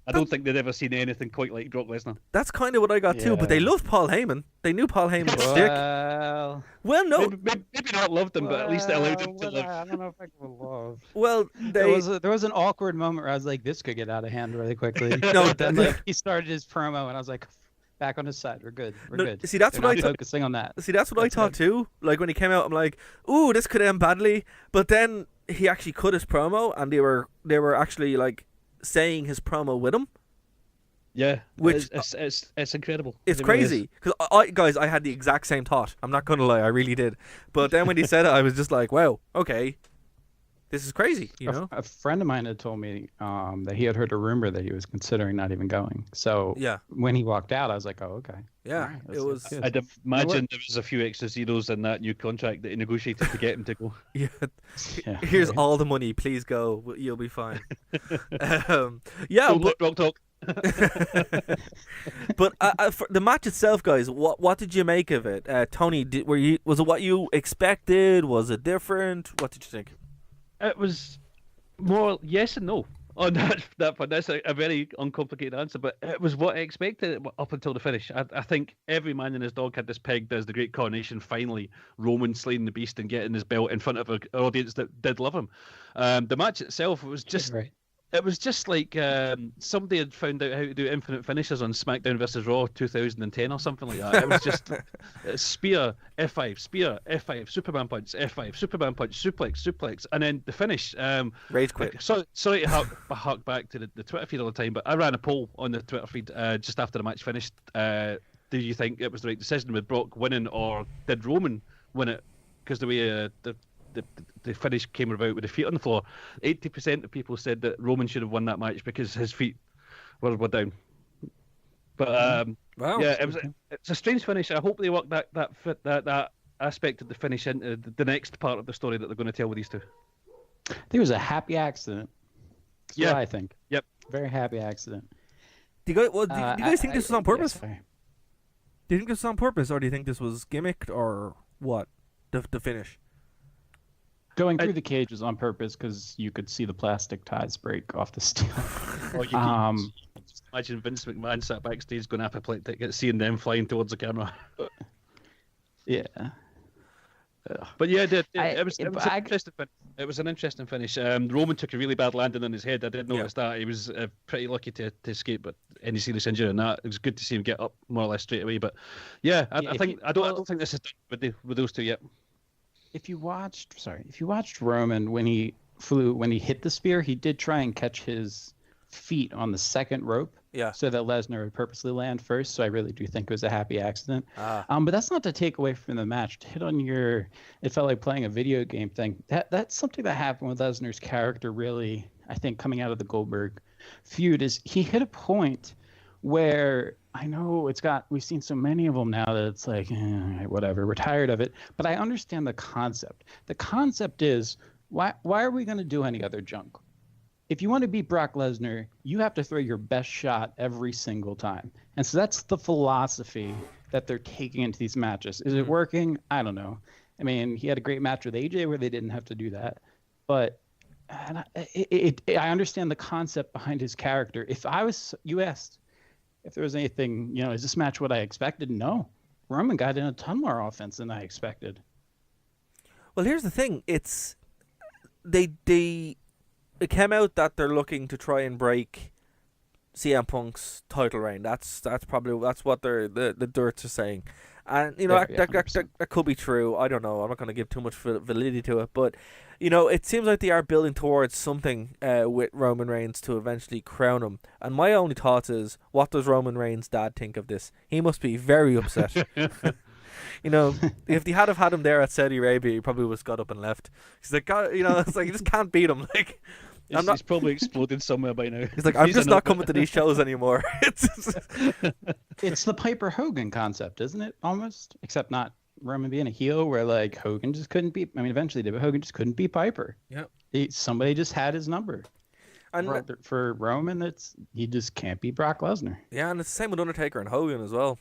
I don't think they'd ever seen anything quite like Brock Lesnar.
That's kind of what I got too, but they loved Paul Heyman. They knew Paul Heyman's stick. Well, no.
Maybe not loved him, but at least they allowed him to live.
I don't know if I can love.
Well,
there was an awkward moment where I was like, this could get out of hand really quickly.
No,
then like he started his promo, and I was like, back on his side. We're good. We're good.
See, that's what I
focusing on that.
See, that's what I thought too. Like when he came out, I'm like, ooh, this could end badly. But then he actually cut his promo, and they were actually like saying his promo with him.
Yeah,
which
it's incredible.
It's crazy because I had the exact same thought. I'm not gonna lie, I really did. But then when he said it, I was just like, wow, okay, this is crazy. You know,
a friend of mine had told me that he had heard a rumor that he was considering not even going. So when he walked out, I was like, oh, okay.
Yeah,
right,
it was.
I'd imagine there was a few extra zeros in that new contract that he negotiated to get him to go.
Yeah. Here's all the money. Please go. You'll be fine.
Don't let Brock talk.
But for the match itself, guys, what did you make of it? Tony, was it what you expected? Was it different? What did you think?
It was more yes and no on that point. That's a very uncomplicated answer, but it was what I expected up until the finish. I think every man and his dog had this pegged as the great coronation. Finally, Roman slaying the beast and getting his belt in front of an audience that did love him. The match itself was just. Right. It was just like somebody had found out how to do infinite finishes on SmackDown vs. Raw 2010 or something like that. It was just spear, F5, spear, F5, Superman punch, F5, Superman punch, suplex, and then the finish.
Rage quit.
Sorry to hark back to the Twitter feed all the time, but I ran a poll on the Twitter feed just after the match finished. Do you think it was the right decision with Brock winning, or did Roman win it? Because the way the finish came about with the feet on the floor, 80% of people said that Roman should have won that match because his feet were down. But
wow.
Yeah, it's a strange finish. I hope they work that aspect of the finish into the next part of the story that they're going to tell with these two.
I think it was a happy accident. That's what I think.
Yep.
Very happy accident.
Do you guys think this was on purpose?
Yeah,
do you think this was on purpose, or do you think this was gimmicked, or what? The finish.
Going through the cage was on purpose because you could see the plastic ties break off the steel.
Or you can just imagine Vince McMahon sat backstage going apoplectic, seeing them flying towards the camera.
Yeah.
But yeah, it was an interesting finish. Roman took a really bad landing on his head. I did notice that. He was pretty lucky to escape, but any serious injury in that. It was good to see him get up more or less straight away. But yeah, I don't think this is done with those two yet.
If you watched Roman when he hit the spear, he did try and catch his feet on the second rope.
Yeah.
So that Lesnar would purposely land first. So I really do think it was a happy accident. But that's not to take away from the match. To hit on it felt like playing a video game thing. That's something that happened with Lesnar's character. Really, I think coming out of the Goldberg feud is he hit a point where I know we've seen so many of them now that it's like, whatever, we're tired of it. But I understand the concept. The concept is, why are we going to do any other junk? If you want to beat Brock Lesnar, you have to throw your best shot every single time. And so that's the philosophy that they're taking into these matches. Is it working? I don't know. I mean, he had a great match with AJ where they didn't have to do that. But I understand the concept behind his character. You asked if there was anything, is this match what I expected? No. Roman got in a ton more offense than I expected.
Well, here's the thing. It's it came out that they're looking to try and break CM Punk's title reign. That's what the dirts are saying, and that could be true. I don't know. I'm not going to give too much validity to it, but it seems like they are building towards something with Roman Reigns to eventually crown him. And my only thought is, what does Roman Reigns' dad think of this? He must be very upset. You know, if they had have had him there at Saudi Arabia, he probably would have got up and left. He's like, God, you know, it's like you just can't beat him. Like,
He's probably exploded somewhere by now.
He's like, I'm just not coming to these shows anymore.
It's the Piper Hogan concept, isn't it? Almost, except not Roman being a heel, where like Hogan just couldn't beat. I mean, eventually did, but Hogan just couldn't beat Piper.
Yeah.
Somebody just had his number.
And
for Roman, he just can't beat Brock Lesnar.
Yeah, and it's the same with Undertaker and Hogan as well.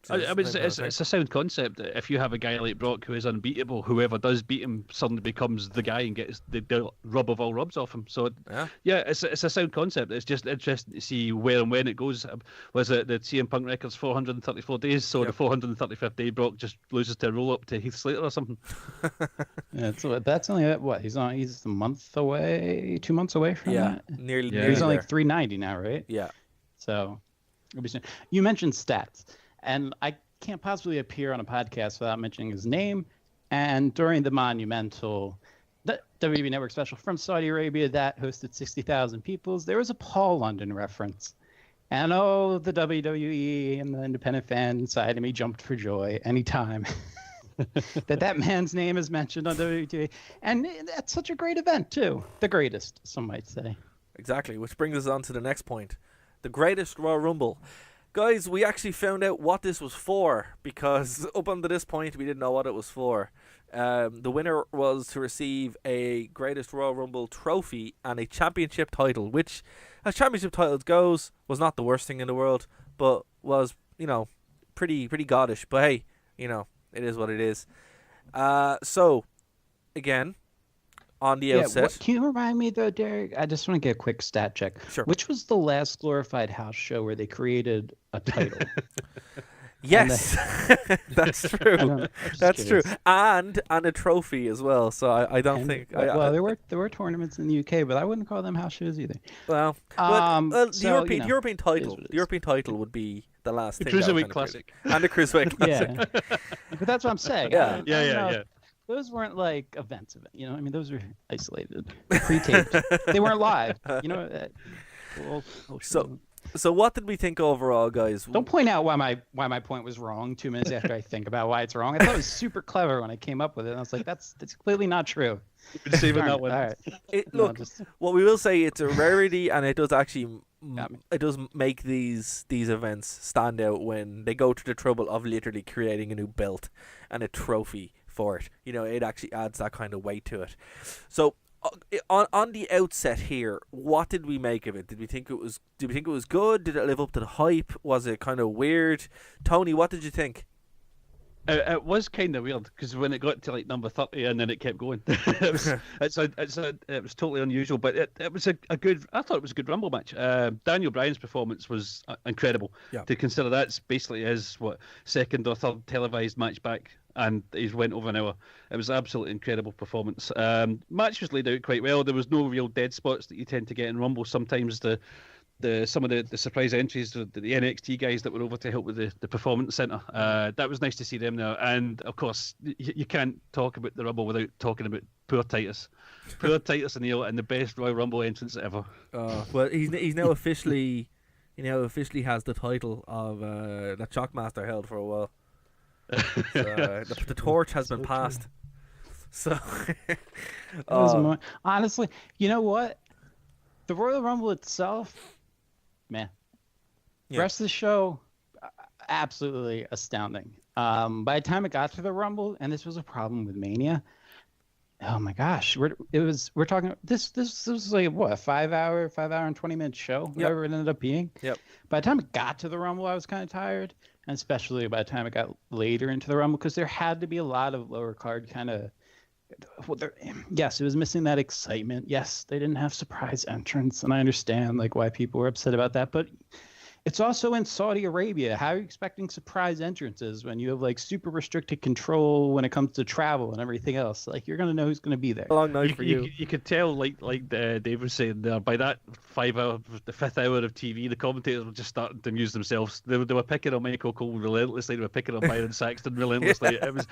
I mean, it's a sound concept that if you have a guy like Brock who is unbeatable, whoever does beat him suddenly becomes the guy and gets the rub of all rubs off him. So yeah, it's a sound concept. It's just interesting to see where and when it goes. Was it the CM Punk record's 434 days? So the 435th day, Brock just loses to a roll up to Heath Slater or something.
Yeah, so that's only what he's a month away, 2 months away from that.
Nearly.
He's only 390 now, right?
Yeah.
So you mentioned stats. And I can't possibly appear on a podcast without mentioning his name. And during the monumental WB Network special from Saudi Arabia that hosted 60,000 people, there was a Paul London reference. And the WWE and the independent fan inside of me jumped for joy anytime that man's name is mentioned on WWE. And that's such a great event, too. The greatest, some might say.
Exactly, which brings us on to the next point. The greatest Royal Rumble. Guys, we actually found out what this was for, because up until this point we didn't know what it was for. The winner was to receive a Greatest Royal Rumble trophy and a championship title, which, as championship titles goes, was not the worst thing in the world, but was, you know, pretty goddish. But hey, you know, it is what it is. So, again, on the outset.
Can you remind me though, Darragh? I just want to get a quick stat check.
Sure.
Which was the last glorified house show where they created a title?
Yes, that's true. That's true, and a trophy as well. So I don't think.
There were tournaments in the UK, but I wouldn't call them house shows either.
Well, the European title. The European title would be the last thing.
Cruiserweight Classic
and the Cruiserweight Classic.
Yeah, but that's what I'm saying.
Yeah.
Those weren't like events, you know. I mean, those were isolated, pre-taped. They weren't live. You know.
So what did we think overall, guys?
Don't point out why my point was wrong 2 minutes after I think about why it's wrong. I thought it was super clever when I came up with it. And I was like, that's clearly not true.
You've been saving that one.
All right.
What we will say, it's a rarity, and it does actually make these events stand out when they go to the trouble of literally creating a new belt and a trophy for it. You know, it actually adds that kind of weight to it. So on the outset here, what did we make of it? Did we think it was good? Did it live up to the hype? Was it kind of weird? Tony, what did you think?
It was kind of weird because when it got to like number 30 and then it kept going, it was totally unusual. But it was a good. I thought it was a good Rumble match. Daniel Bryan's performance was incredible. Yeah. To consider that's basically his second or third televised match back, and he's went over an hour. It was an absolutely incredible performance. Match was laid out quite well. There was no real dead spots that you tend to get in Rumble. Sometimes some of the surprise entries, the NXT guys that were over to help with the performance center. That was nice to see them there. And of course, you can't talk about the Rumble without talking about poor Titus. Poor Titus O'Neil and the best Royal Rumble entrance ever.
Well, he's now officially has the title of that Shockmaster held for a while. So, the torch has been passed. So
honestly, you know what? The Royal Rumble itself, man. The rest of the show, absolutely astounding. By the time it got to the Rumble, and this was a problem with Mania, oh my gosh, we're talking this was like what, a 5 hour and 20-minute show, whatever it ended up being.
Yep. By
the time it got to the Rumble, I was kind of tired, and especially by the time it got later into the Rumble, because there had to be a lot of lower card kind of. Yes, it was missing that excitement. Yes, they didn't have surprise entrance, and I understand like why people were upset about that, but it's also in Saudi Arabia. How are you expecting surprise entrances when you have like super restricted control when it comes to travel and everything else? Like, you're gonna know who's gonna be there.
A long night for you.
You could tell, like Dave was saying there, by that 5 hour, the 5th hour of TV, the commentators were just starting to amuse themselves. They were picking on Michael Cole relentlessly. They were picking on Byron Saxton relentlessly. It was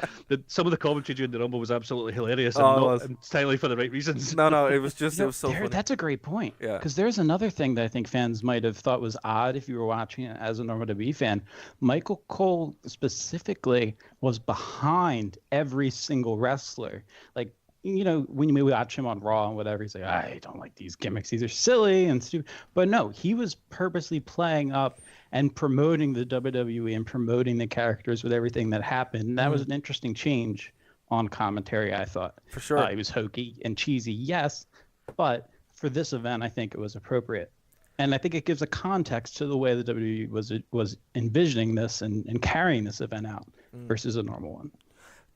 some of the commentary during the Rumble was absolutely hilarious, and not entirely for the right reasons.
No, it was just it was so funny.
That's a great point.
Yeah,
because there's another thing that I think fans might have thought was odd if you were watching it as a normal WWE fan, Michael Cole specifically was behind every single wrestler. Like, you know, when we watch him on Raw and whatever, he's like, I don't like these gimmicks. These are silly and stupid. But no, he was purposely playing up and promoting the WWE and promoting the characters with everything that happened. And that was an interesting change on commentary, I thought.
For sure.
It was hokey and cheesy, yes, but for this event, I think it was appropriate. And I think it gives a context to the way the WWE was envisioning this and carrying this event out versus a normal one.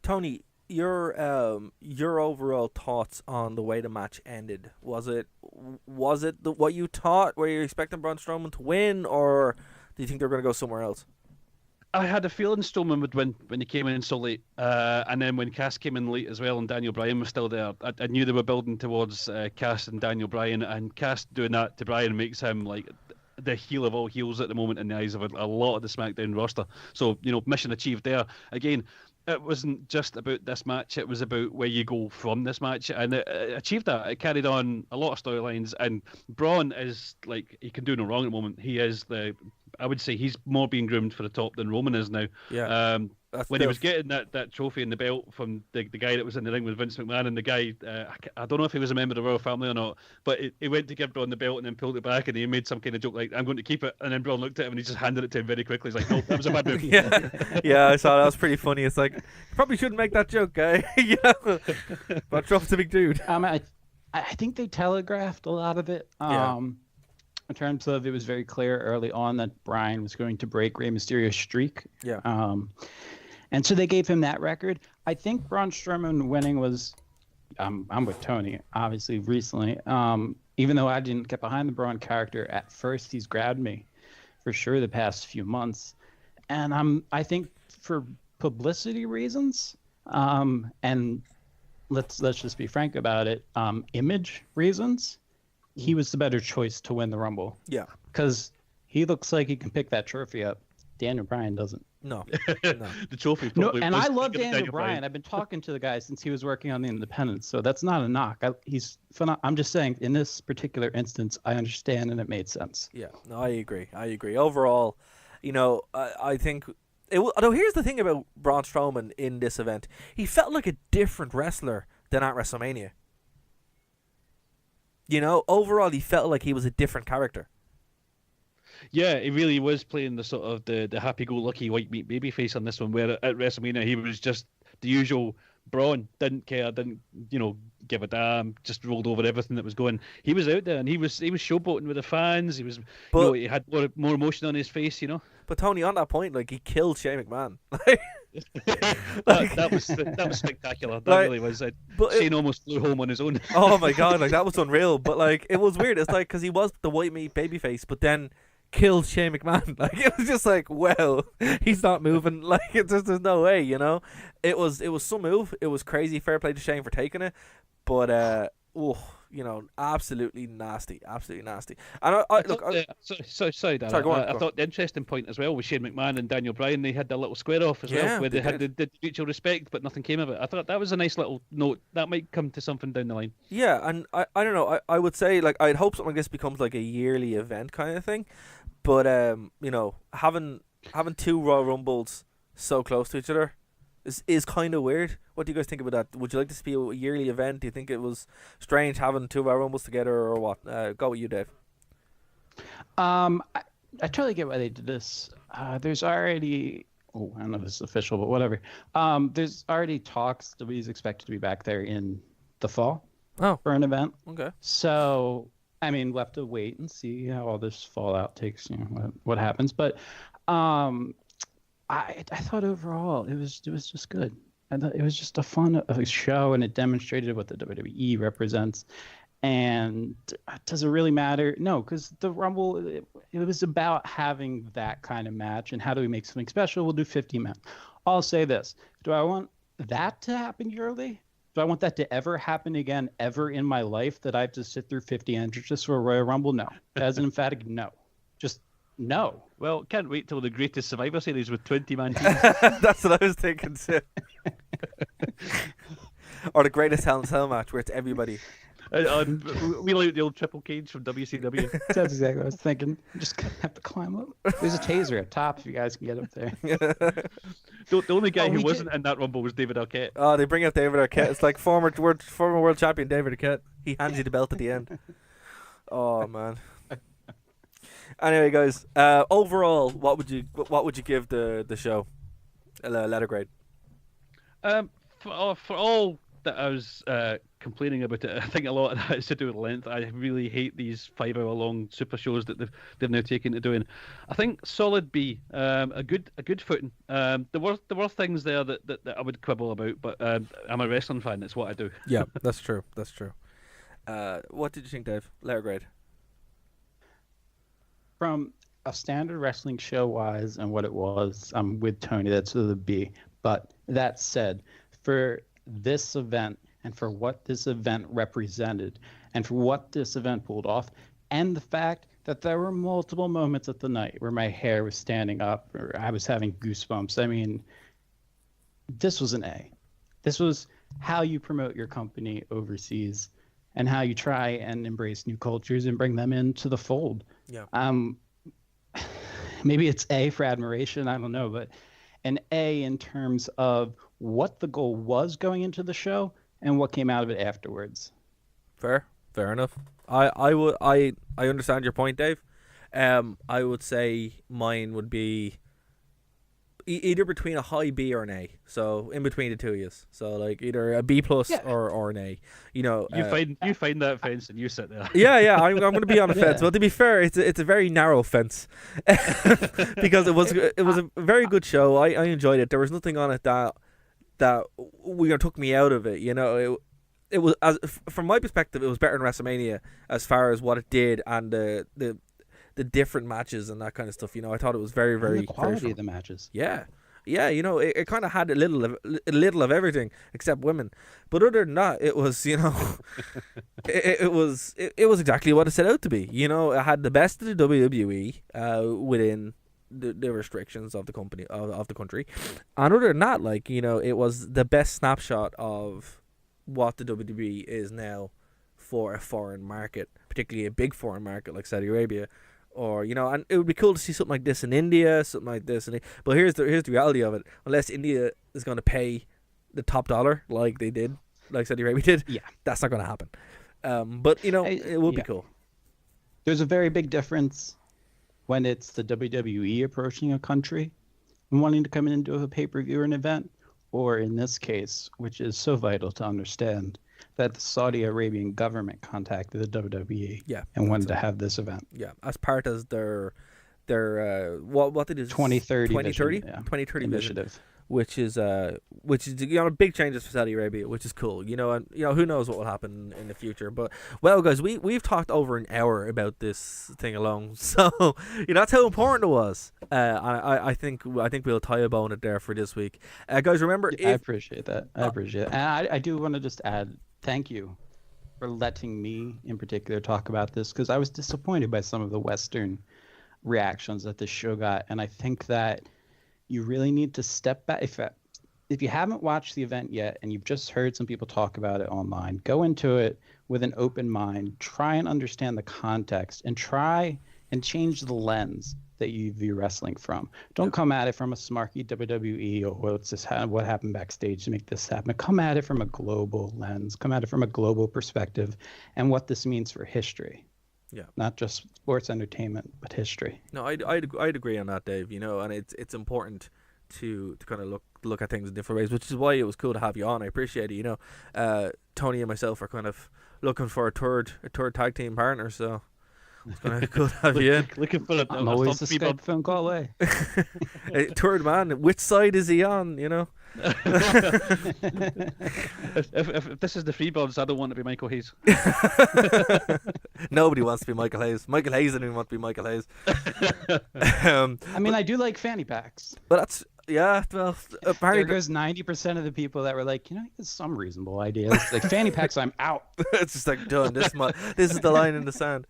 Tony, your overall thoughts on the way the match ended? Was it what you thought? Were you expecting Braun Strowman to win, or do you think they're going to go somewhere else?
I had a feeling Strowman would win when he came in so late, and then when Cass came in late as well, and Daniel Bryan was still there. I knew they were building towards Cass and Daniel Bryan, and Cass doing that to Bryan makes him like the heel of all heels at the moment in the eyes of a lot of the SmackDown roster. So, you know, mission achieved there. Again, it wasn't just about this match, it was about where you go from this match, and it achieved that. It carried on a lot of storylines, and Braun is like, he can do no wrong at the moment. He is I would say he's more being groomed for the top than Roman is now.
Yeah.
When he was getting that trophy and the belt from the guy that was in the ring with Vince McMahon, and the guy, I don't know if he was a member of the royal family or not, but he went to give Braun the belt and then pulled it back, and he made some kind of joke like, I'm going to keep it, and then Braun looked at him and he just handed it to him very quickly. He's like, no, that was a bad move.
Yeah, I saw that. Was pretty funny. It's like, you probably shouldn't make that joke, guy. But Trump's a big dude.
I think they telegraphed a lot of it. In terms of, it was very clear early on that Bryan was going to break Rey Mysterio's streak.
Yeah.
And so they gave him that record. I think Braun Strowman winning was, I'm with Tony, obviously, recently. Even though I didn't get behind the Braun character at first, he's grabbed me for sure the past few months. And I think for publicity reasons, and let's just be frank about it, image reasons, he was the better choice to win the Rumble.
Yeah.
Because he looks like he can pick that trophy up. Daniel Bryan doesn't.
No.
The trophy.
No, and I love Daniel Bryan. I've been talking to the guy since he was working on the Independents, so that's not a knock. He's I'm just saying, in this particular instance, I understand and it made sense.
Yeah. No, I agree. Overall, you know, I think although here's the thing about Braun Strowman in this event, he felt like a different wrestler than at WrestleMania. You know, overall, he felt like he was a different character.
Yeah, he really was playing the sort of the happy-go-lucky white meat babyface on this one, where at WrestleMania he was just the usual Braun, didn't care, didn't, you know, give a damn, just rolled over everything that was going. He was out there and he was showboating with the fans. He was, he had more emotion on his face, you know.
But Tony, on that point, like, he killed Shane McMahon.
that was spectacular. That really was. Shane almost flew home on his own.
Oh my god, like, that was unreal. But like, it was weird. It's like, because he was the white meat babyface, but then killed Shane McMahon. Like, it was just like, well, he's not moving. Like, there's no way, you know. It was some move. It was crazy. Fair play to Shane for taking it, but you know, absolutely nasty. And I
thought the interesting point as well was Shane McMahon and Daniel Bryan. They had their little square off as well, where they had the mutual respect, but nothing came of it. I thought that was a nice little note that might come to something down the line.
Yeah, and I don't know. I would say, like, I'd hope something like this becomes like a yearly event kind of thing. But you know, having two Royal Rumbles so close to each other is kind of weird. What do you guys think about that? Would you like this to be a yearly event? Do you think it was strange having two Royal Rumbles together, or what? Go with you, Dave.
I totally get why they did this. There's already, I don't know if this is official, but whatever. There's already talks that he's expected to be back there in the fall for an event.
Okay.
So, I mean, we'll have to wait and see how all this fallout takes, you know, what happens. But I thought overall it was just good. I thought it was just a fun show, and it demonstrated what the WWE represents. And does it really matter? No, because the Rumble, it was about having that kind of match. And how do we make something special? We'll do 50 men. I'll say this. Do I want that to happen yearly? Do I want that to ever happen again, ever in my life, that I have to sit through 50 entrances for a Royal Rumble? No. As an emphatic no. Just no.
Well, can't wait till the Greatest Survivor Series with 20-man teams.
That's what I was thinking too. Or the Greatest Hell in a Cell match where it's everybody.
We like the old triple cage from WCW.
That's exactly what I was thinking. Just gonna have to climb up. There's a taser up top if you guys can get up there.
The only guy who
we
wasn't in that Rumble was David Arquette.
Oh, they bring up David Arquette. It's like former world champion David Arquette. He hands you the belt at the end. Oh man. Anyway, guys. Overall, what would you give the show? A letter grade.
For all that I was complaining about it, I think a lot of that is to do with length. I really hate these 5-hour-long super shows that they've now taken to doing. I think solid B, a good footing. There were things there that I would quibble about, but I'm a wrestling fan. That's what I do.
Yeah, that's true. That's true. What did you think, Dave? Letter grade.
From a standard wrestling show wise and what it was, I'm with Tony. That's the B. But that said, for this event and for what this event represented and for what this event pulled off, and the fact that there were multiple moments at the night where my hair was standing up or I was having goosebumps. I mean, this was an A. This was how you promote your company overseas and how you try and embrace new cultures and bring them into the fold.
Yeah.
Maybe it's A for admiration, I don't know, but an A in terms of what the goal was going into the show and what came out of it afterwards.
Fair enough. I understand your point, Dave. I would say mine would be either between a high B or an A. So in between the two of you. So like either a B plus or an A. You know,
you find that fence and you sit there.
Yeah. I'm going to be on a fence. But to be fair, it's a very narrow fence because it was a very good show. I enjoyed it. There was nothing on it that took me out of it. You know, it was from my perspective, it was better than WrestleMania as far as what it did and the different matches and that kind of stuff. You know, I thought it was very, very
and the quality
very
of the matches.
Yeah. You know, it kind of had a little of everything except women. But other than that, it was, you know, it was exactly what it set out to be. You know, it had the best of the WWE within the restrictions of the company of the country, and other than that, like, you know, it was the best snapshot of what the WWE is now for a foreign market, particularly a big foreign market like Saudi Arabia. Or, you know, and it would be cool to see something like this in India, something like this. But here's the reality of it. Unless India is going to pay the top dollar like they did, like Saudi Arabia did, that's not going to happen. But, you know, it will be cool.
There's a very big difference when it's the WWE approaching a country and wanting to come in and do a pay-per-view or an event, or in this case, which is so vital to understand, that the Saudi Arabian government contacted the WWE and wanted to have this event.
Yeah, as part of their what they do
2030
initiative, which is you know, big changes for Saudi Arabia, which is cool. You know, and you know, who knows what will happen in the future. But well, guys, we've talked over an hour about this thing alone, so you know, that's how important it was. I think we'll tie a bone it there for this week, guys. Remember,
I appreciate that. And I do want to just add, thank you for letting me in particular talk about this, because I was disappointed by some of the Western reactions that this show got, and I think that you really need to step back. If you haven't watched the event yet and you've just heard some people talk about it online, go into it with an open mind, try and understand the context, and try and change the lens that you view wrestling from. Don't come at it from a smarky WWE or what happened backstage to make this happen. Come at it from a global lens. Come at it from a global perspective and what this means for history. Yeah, not just sports entertainment, but history.
No, I'd agree on that, Dave. You know, and it's important to kind of look at things in different ways, which is why it was cool to have you on. I appreciate it. You know, Tony and myself are kind of looking for a third tag team partner, so it's kind of cool to have you in.
Looking for
I'm always a Skype phone call away.
Third man, which side is he on? You know.
if this is the Freebirds, I don't want to be Michael Hayes.
Nobody wants to be Michael Hayes. Michael Hayes didn't even want to be Michael Hayes.
I mean, I do like fanny packs.
But that's, yeah, well, apparently
there goes 90% of the people that were like, you know, there's some reasonable ideas. Like fanny packs, I'm out.
It's just like, done. This is the line in the sand.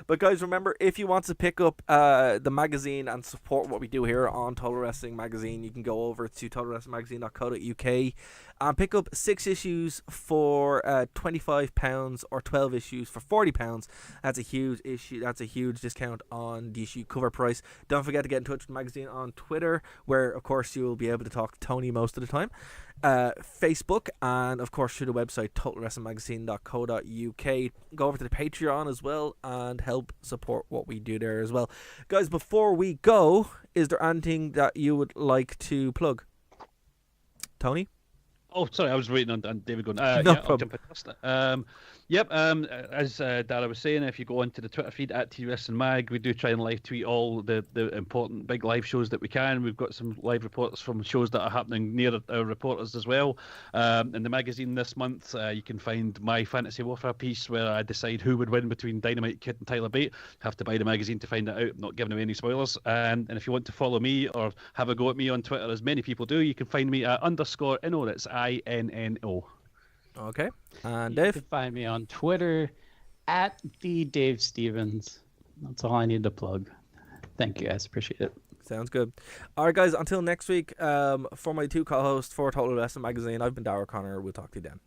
But guys, remember, if you want to pick up the magazine and support what we do here on Total Wrestling Magazine, you can go over to totalwrestlingmagazine.co.uk and pick up 6 issues for £25 or 12 issues for £40. That's a huge issue. That's a huge discount on the issue cover price. Don't forget to get in touch with the magazine on Twitter, where of course you will be able to talk to Tony most of the time. Facebook, and of course through the website totalwrestlingmagazine.co.uk. Go over to the Patreon as well and help support what we do there as well. Guys, before we go, is there anything that you would like to plug? Tony?
Oh, sorry, I was waiting on David going.
No
yeah,
problem.
I'll jump in first. As Darragh was saying, if you go onto the Twitter feed at TWrestlingMag, we do try and live tweet all the important big live shows that we can. We've got some live reports from shows that are happening near our reporters as well. In the magazine this month, you can find my Fantasy Warfare piece where I decide who would win between Dynamite Kid and Tyler Bate. Have to buy the magazine to find that out. I'm not giving away any spoilers. And if you want to follow me or have a go at me on Twitter, as many people do, you can find me at _INNO. That's INNO.
Okay. And
You
Dave?
can find me on Twitter at the Dave Stevens. That's all I need to plug. Thank you guys. Appreciate it.
Sounds good. All right, guys. Until next week, for my 2 co-hosts for Total Wrestling Magazine, I've been Darragh Connor. We'll talk to you then.